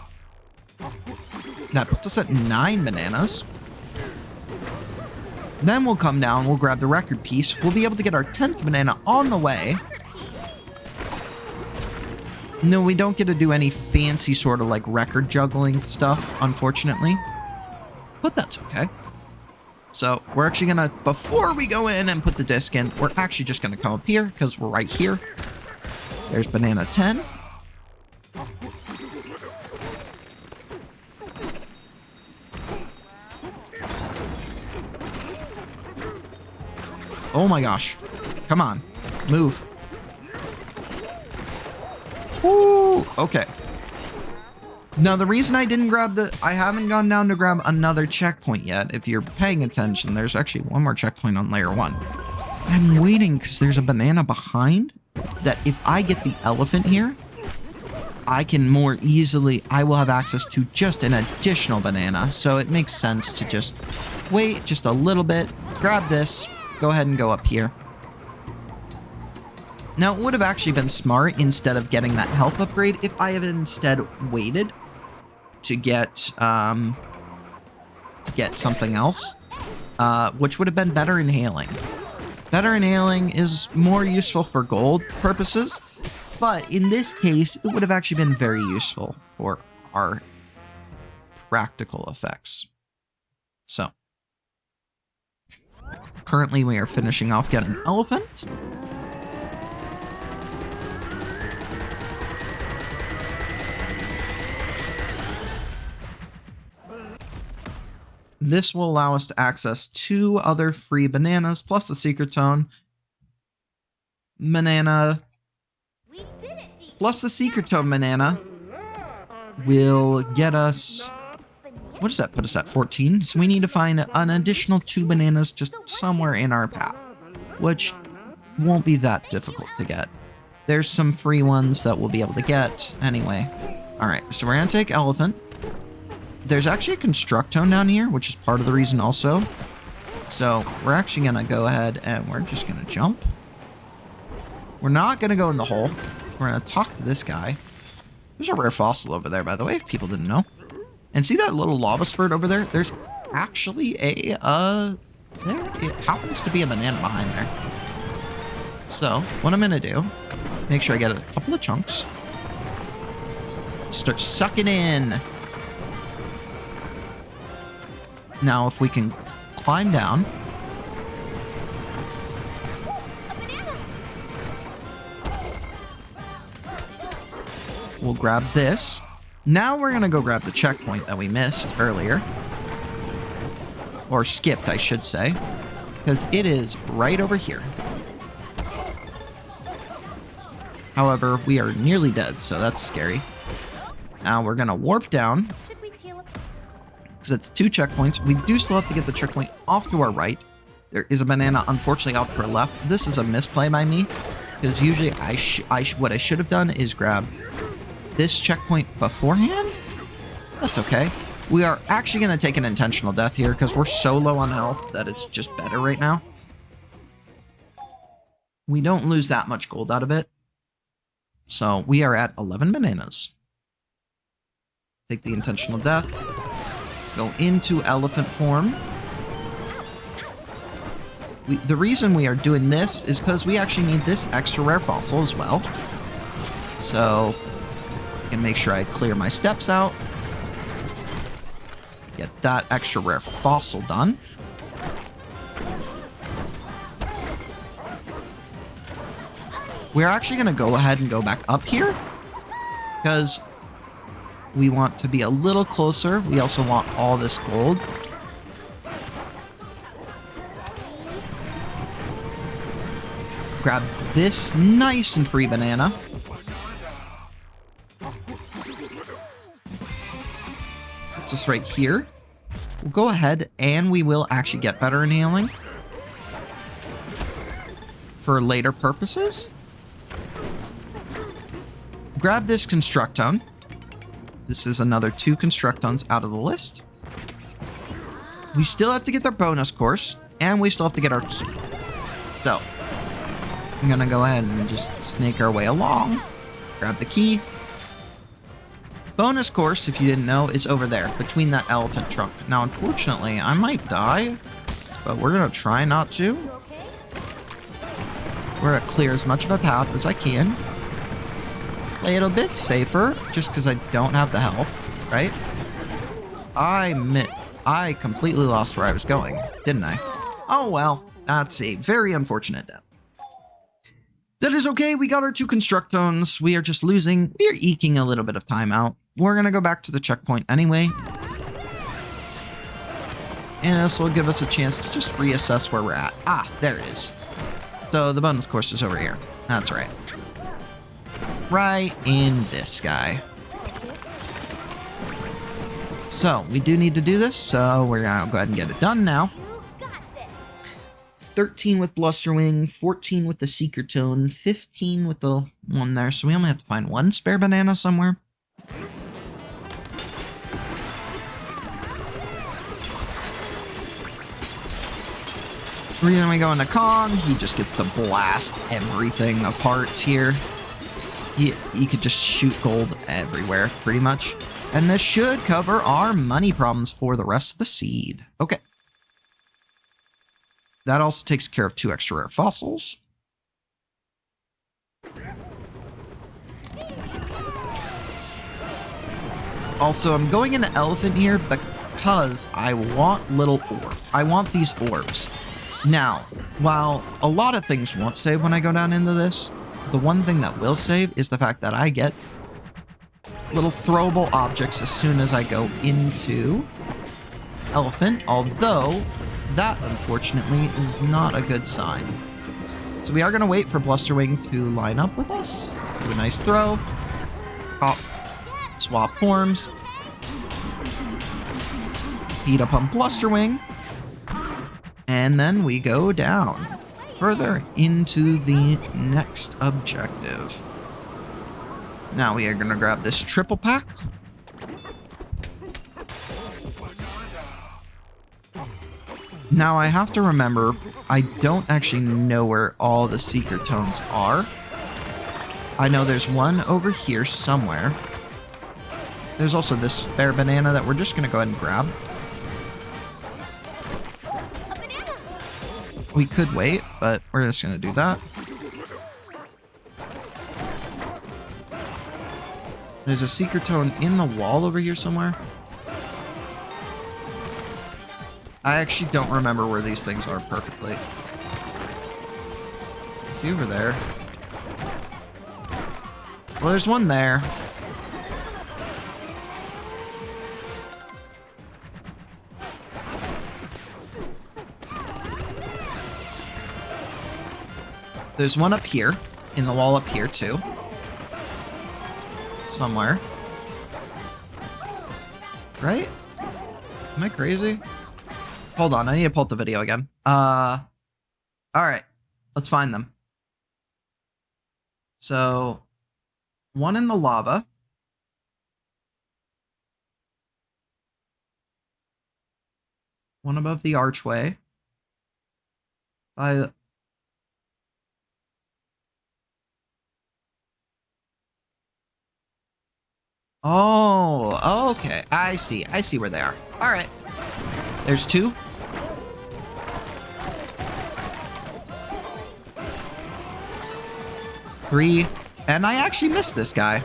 That puts us at 9 bananas. Then we'll come down, we'll grab the record piece. We'll be able to get our 10th banana on the way. No, we don't get to do any fancy sort of like record juggling stuff, unfortunately. But that's okay. So, we're actually going to, before we go in and put the disc in, we're actually just going to come up here because we're right here. There's banana 10. Oh my gosh. Come on. Move. Woo! Okay. Now, the reason I didn't grab I haven't gone down to grab another checkpoint yet. If you're paying attention, there's actually one more checkpoint on layer 1. I'm waiting because there's a banana behind that if I get the elephant here, I can more easily, I will have access to just an additional banana. So it makes sense to just wait just a little bit, grab this, go ahead and go up here. Now, it would have actually been smart instead of getting that health upgrade if I had instead waited to get something else, which would have been better inhaling. Better inhaling is more useful for gold purposes, but in this case, it would have actually been very useful for our practical effects. So, currently we are finishing off getting an elephant. This will allow us to access 2 other free bananas, plus the secret tone. Banana. We did it, DK. Plus the secret tone banana will get us... What does that put us at? 14? So we need to find an additional 2 bananas just somewhere in our path, which won't be that difficult to get. There's some free ones that we'll be able to get anyway. Alright, so we're going to take elephant. There's actually a construct tone down here, which is part of the reason also. So we're actually going to go ahead and we're just going to jump. We're not going to go in the hole. We're going to talk to this guy. There's a rare fossil over there, by the way, if people didn't know. And see that little lava spurt over there? There's actually it happens to be a banana behind there. So what I'm going to do, make sure I get a couple of chunks. Start sucking in. Now, if we can climb down. We'll grab this. Now we're going to go grab the checkpoint that we missed earlier. Or skipped, I should say. Because it is right over here. However, we are nearly dead, so that's scary. Now we're going to warp down. Because it's 2 checkpoints. We do still have to get the checkpoint off to our right. There is a banana, unfortunately, off to our left. This is a misplay by me. Because usually what I should have done is grab this checkpoint beforehand. That's okay. We are actually going to take an intentional death here because we're so low on health that it's just better right now. We don't lose that much gold out of it. So we are at 11 bananas. Take the intentional death. Go into elephant form. The reason we are doing this is because we actually need this extra rare fossil as well. So I can make sure I clear my steps out. Get that extra rare fossil done. We're actually going to go ahead and go back up here because we want to be a little closer. We also want all this gold. Grab this nice and free banana. Just right here. We'll go ahead and we will actually get better in healing for later purposes. Grab this Constructone. This is another 2 Constructones out of the list. We still have to get their bonus course, and we still have to get our key. So, I'm going to go ahead and just snake our way along. Grab the key. Bonus course, if you didn't know, is over there, between that elephant trunk. Now, unfortunately, I might die, but we're going to try not to. We're going to clear as much of a path as I can. Play it a bit safer, just because I don't have the health, right? I completely lost where I was going, didn't I? Oh well, that's a very unfortunate death. That is okay, we got our 2 Constructones. We are just losing. We are eking a little bit of time out. We're going to go back to the checkpoint anyway. And this will give us a chance to just reassess where we're at. Ah, there it is. So the bonus course is over here. That's right. Right in this guy. So, we do need to do this, so we're going to go ahead and get it done now. 13 with Blusterwing, 14 with the Seeker Tone, 15 with the one there, so we only have to find 1 spare banana somewhere. Then we go into Kong, he just gets to blast everything apart here. He could just shoot gold everywhere, pretty much. And this should cover our money problems for the rest of the seed. Okay. That also takes care of 2 extra rare fossils. Also, I'm going into elephant here because I want little orbs. I want these orbs. Now, while a lot of things won't save when I go down into this, the one thing that will save is the fact that I get little throwable objects as soon as I go into elephant, although that, unfortunately, is not a good sign. So we are going to wait for Blusterwing to line up with us. Do a nice throw. Pop. Swap forms. Beat up on Blusterwing. And then we go down further into the next objective. Now we are going to grab this triple pack. Now I have to remember, I don't actually know where all the Seeker Tones are. I know there's one over here somewhere. There's also this spare banana that we're just going to go ahead and grab. We could wait, but we're just going to do that. There's a secret tone in the wall over here somewhere. I actually don't remember where these things are perfectly. Is he over there? Well, there's one there. There's one up here, in the wall up here too. Somewhere. Right? Am I crazy? Hold on, I need to pull up the video again. Alright. Let's find them. So, one in the lava. One above the archway. By Oh, okay. I see. I see where they are. All right. There's two. Three. And I actually missed this guy.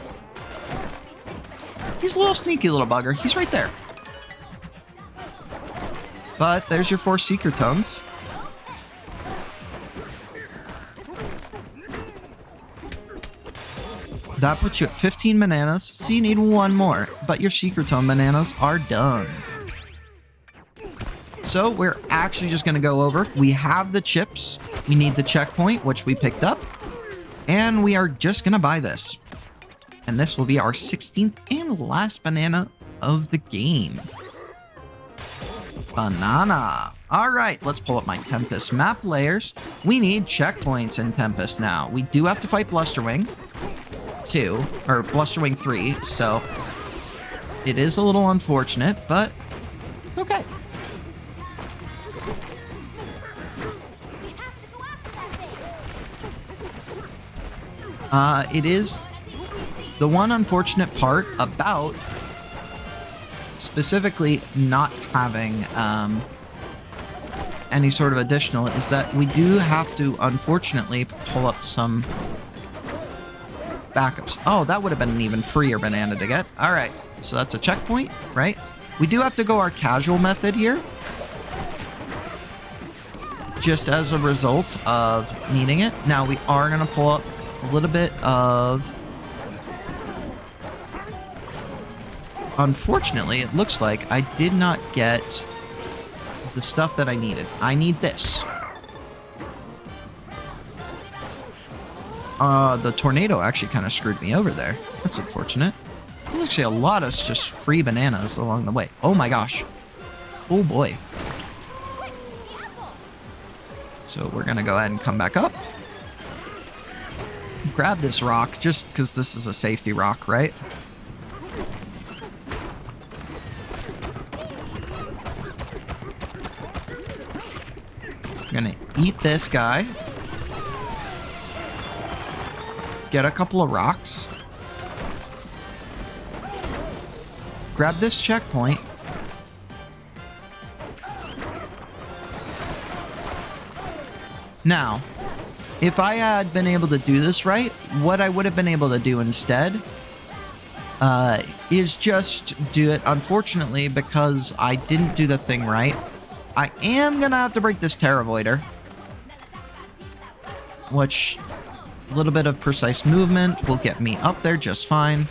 He's a little sneaky little bugger. He's right there. But there's your 4 secret tones. That puts you at 15 bananas, so you need 1 more. But your secret tone bananas are done. So we're actually just going to go over. We have the chips. We need the checkpoint, which we picked up. And we are just going to buy this. And this will be our 16th and last banana of the game. Banana. All right, let's pull up my Tempest map layers. We need checkpoints in Tempest now. We do have to fight Blusterwing 2, or Blusterwing 3, so it is a little unfortunate, but it's okay. It is the one unfortunate part about specifically not having any sort of additional is that we do have to unfortunately pull up some backups. Oh, that would have been an even freer banana to get. All right, so that's a checkpoint, right? We do have to go our casual method here, just as a result of needing it. Now we are going to pull up a little bit of... Unfortunately, it looks like I did not get the stuff that I needed. I need this. The tornado actually kind of screwed me over there. That's unfortunate. There's actually a lot of just free bananas along the way. Oh my gosh. Oh boy. So we're gonna go ahead and come back up. Grab this rock, just because this is a safety rock, right? I'm gonna eat this guy. Get a couple of rocks. Grab this checkpoint. Now, if I had been able to do this right, what I would have been able to do instead is just do it. Unfortunately, because I didn't do the thing right, I am going to have to break this Terravoider, which a little bit of precise movement will get me up there just fine.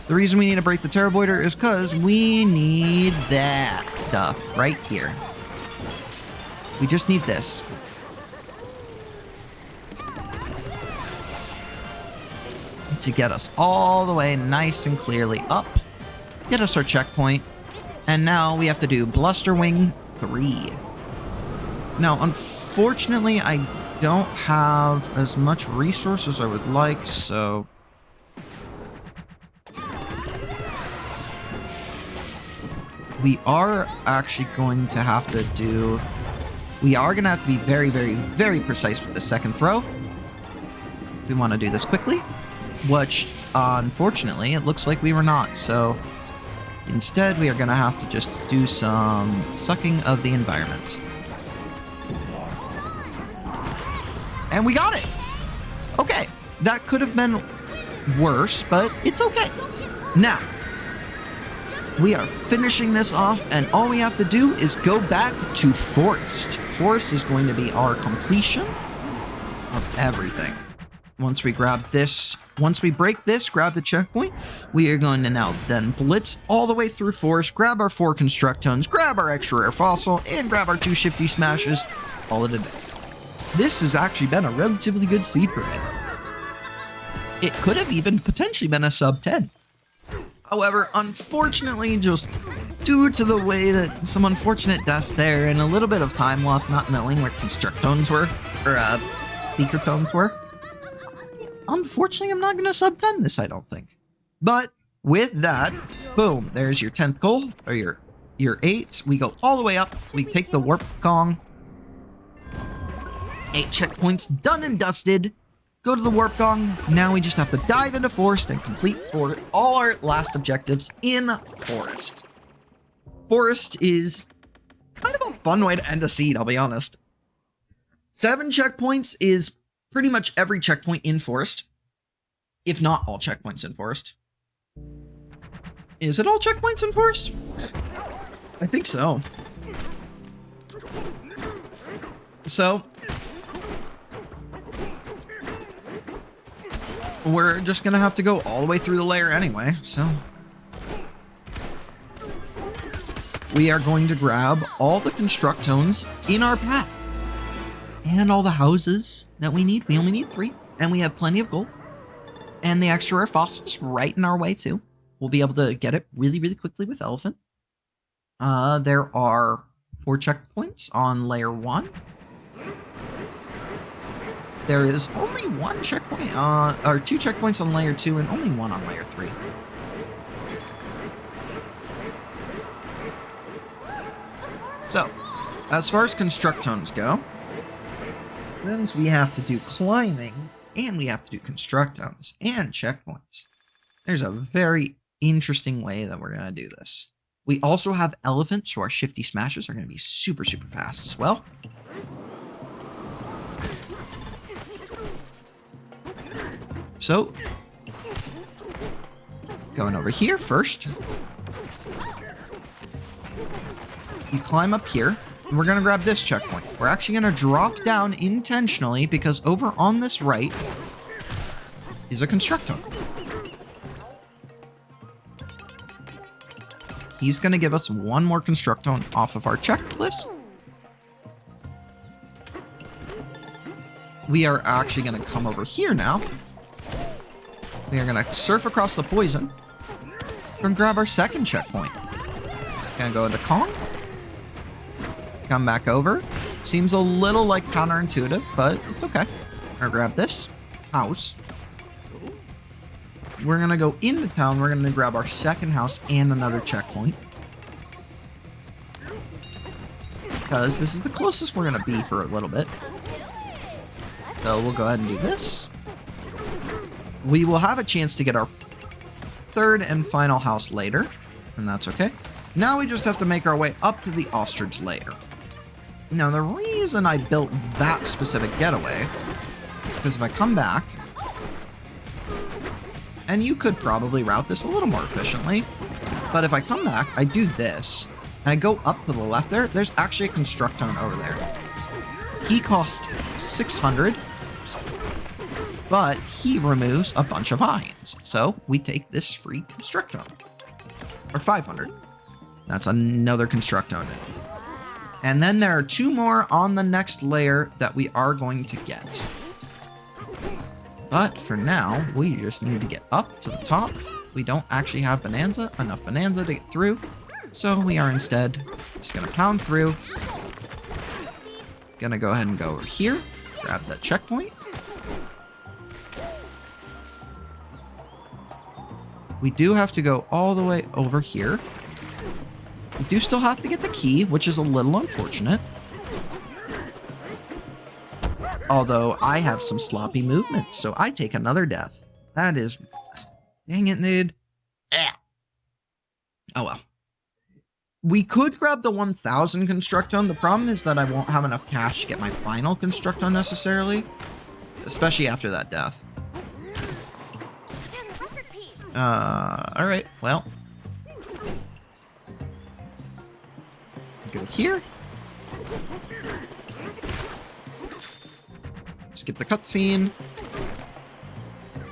The reason we need to break the Terravoider is because we need that stuff right here. We just need this. To get us all the way nice and clearly up. Get us our checkpoint. And now we have to do Blusterwing 3. Now, unfortunately, I don't have as much resources as I would like, so... we are actually going to have to do... we are going to have to be very, very, very precise with the second throw. We want to do this quickly. Which, unfortunately, it looks like we were not, so instead we are going to have to just do some sucking of the environment. And we got it! Okay, that could have been worse, but it's okay. Now, we are finishing this off, and all we have to do is go back to Forest. Forest is going to be our completion of everything. Once we grab this, once we break this, grab the checkpoint, we are going to now then blitz all the way through Forest, grab our 4 Constructones, grab our extra rare fossil, and grab our 2 shifty smashes, all it a day. This has actually been a relatively good seed for me. It could have even potentially been a sub 10. However, unfortunately, just due to the way that some unfortunate deaths there and a little bit of time lost not knowing where Constructones were, or Secretones were, unfortunately, I'm not going to sub 10 this, I don't think. But with that, boom, there's your 10th goal, or your 8s. We go all the way up. We take the Warp Gong. 8 checkpoints done and dusted. Go to the Warp Gong. Now we just have to dive into Forest and complete all our last objectives in Forest. Forest is kind of a fun way to end a seed, I'll be honest. 7 checkpoints is pretty much every checkpoint in Forest, if not all checkpoints in Forest. Is it all checkpoints in Forest? I think so. So, we're just gonna have to go all the way through the layer anyway, so. We are going to grab all the Constructones in our path. And all the houses that we need. We only need 3. And we have plenty of gold. And the extra rare fossils right in our way too. We'll be able to get it really, really quickly with Elephant. There are 4 checkpoints on layer 1. There is only 1 checkpoint, or 2 checkpoints on layer 2 and only 1 on layer 3. So, as far as Constructones go, since we have to do climbing, and we have to do Constructones, and checkpoints, there's a very interesting way that we're going to do this. We also have Elephant, so our shifty smashes are going to be super, super fast as well. So, going over here first. You climb up here, and we're going to grab this checkpoint. We're actually going to drop down intentionally because over on this right is a Constructone. He's going to give us 1 more Constructone off of our checklist. We are actually going to come over here now. We are going to surf across the poison. We're going to grab our second checkpoint. Going to go into Kong. Come back over. Seems a little like counterintuitive, but it's okay. We're gonna grab this house. We're gonna go into town. We're gonna grab our second house and another checkpoint. Because this is the closest we're gonna be for a little bit. So we'll go ahead and do this. We will have a chance to get our 3rd and final house later, and that's okay. Now we just have to make our way up to the ostrich lair. Now, the reason I built that specific getaway is because if I come back, and you could probably route this a little more efficiently, but if I come back, I do this, and I go up to the left there, there's actually a Constructone over there. He costs 600, but he removes a bunch of ions. So, we take this free Constructone. Or 500. That's another Constructone. And then there are 2 more on the next layer that we are going to get. But for now, we just need to get up to the top. We don't actually have enough Bonanza to get through. So we are instead just going to pound through. Gonna go ahead and go over here. Grab that checkpoint. We do have to go all the way over here. We do still have to get the key, which is a little unfortunate. Although I have some sloppy movement, so I take another death. That is... Dang it, dude. Oh well. We could grab the 1000 Constructone. The problem is that I won't have enough cash to get my final Constructone necessarily. Especially after that death. All right, well. Go here. Skip the cutscene.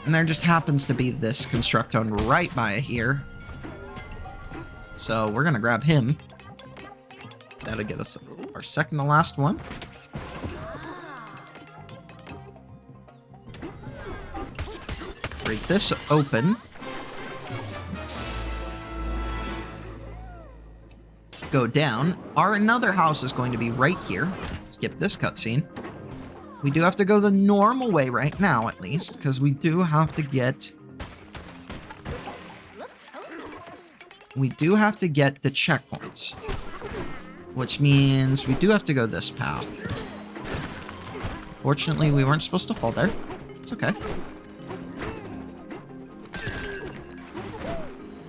And there just happens to be this Constructone right by here. So we're gonna grab him. That'll get us our second to last one. Break this open. Go down. Our another house is going to be right here. Skip this cutscene. We do have to go the normal way right now, at least, because we do have to get... We do have to get the checkpoints. Which means we do have to go this path. Fortunately, we weren't supposed to fall there. It's okay.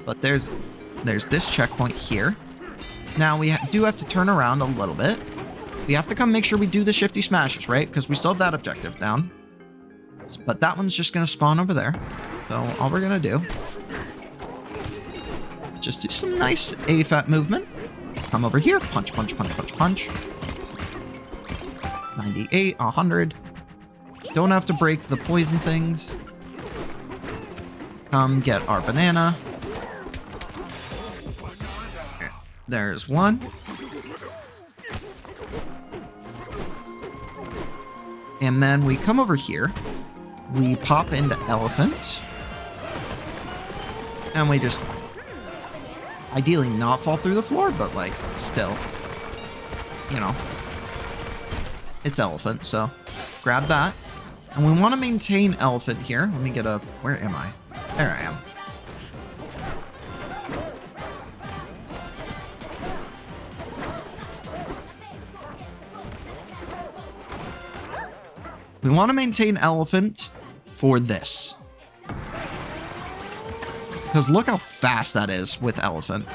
But there's this checkpoint here. Now, we do have to turn around a little bit. We have to come make sure we do the shifty smashes, right? Because we still have that objective down. But that one's just going to spawn over there. So all we're going to do... Just do some nice AFAT movement. Come over here. Punch, punch, punch, punch, punch. 98, 100. Don't have to break the poison things. Come get our banana. There's one. And then we come over here. We pop into elephant. And we just... Ideally not fall through the floor, but like, still. You know. It's elephant, so grab that. And we want to maintain elephant here. Let me get a... Where am I? There I am. We want to maintain elephant for this. Because look how fast that is with elephant.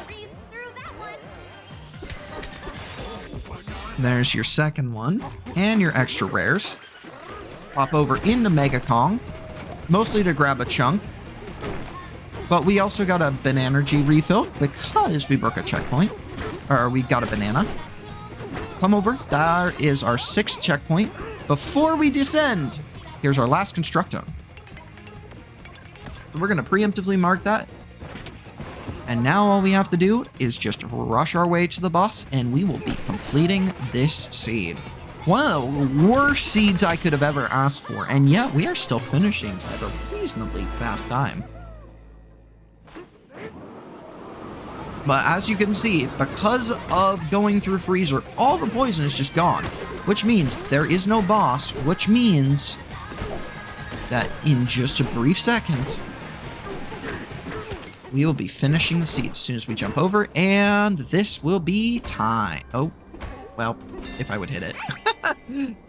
There's your second one. And your extra rares. Pop over into Mega Kong. Mostly to grab a chunk. But we also got a Banana-G refill because we broke a checkpoint. Or we got a banana. Come over. There is our 6th checkpoint. Before we descend, here's our last Constructone. So we're going to preemptively mark that. And now all we have to do is just rush our way to the boss, and we will be completing this seed. One of the worst seeds I could have ever asked for, and yet we are still finishing at a reasonably fast time. But as you can see, because of going through Freezer, all the poison is just gone. Which means there is no boss, which means that in just a brief second, we will be finishing the seed as soon as we jump over, and this will be time. Oh, well, if I would hit it.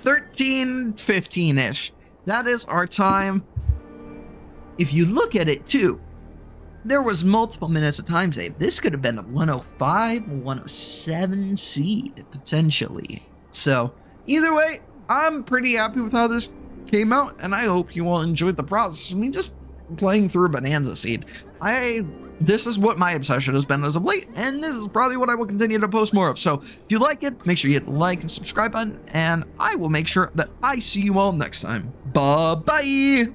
13:15-ish. That is our time. If you look at it, too, there was multiple minutes of time saved. This could have been a 105, 107 seed, potentially. So, either way, I'm pretty happy with how this came out, and I hope you all enjoyed the process. I mean, just playing through a Bananza seed. This is what my obsession has been as of late, and this is probably what I will continue to post more of. So, if you like it, make sure you hit the like and subscribe button, and I will make sure that I see you all next time. Bye-bye!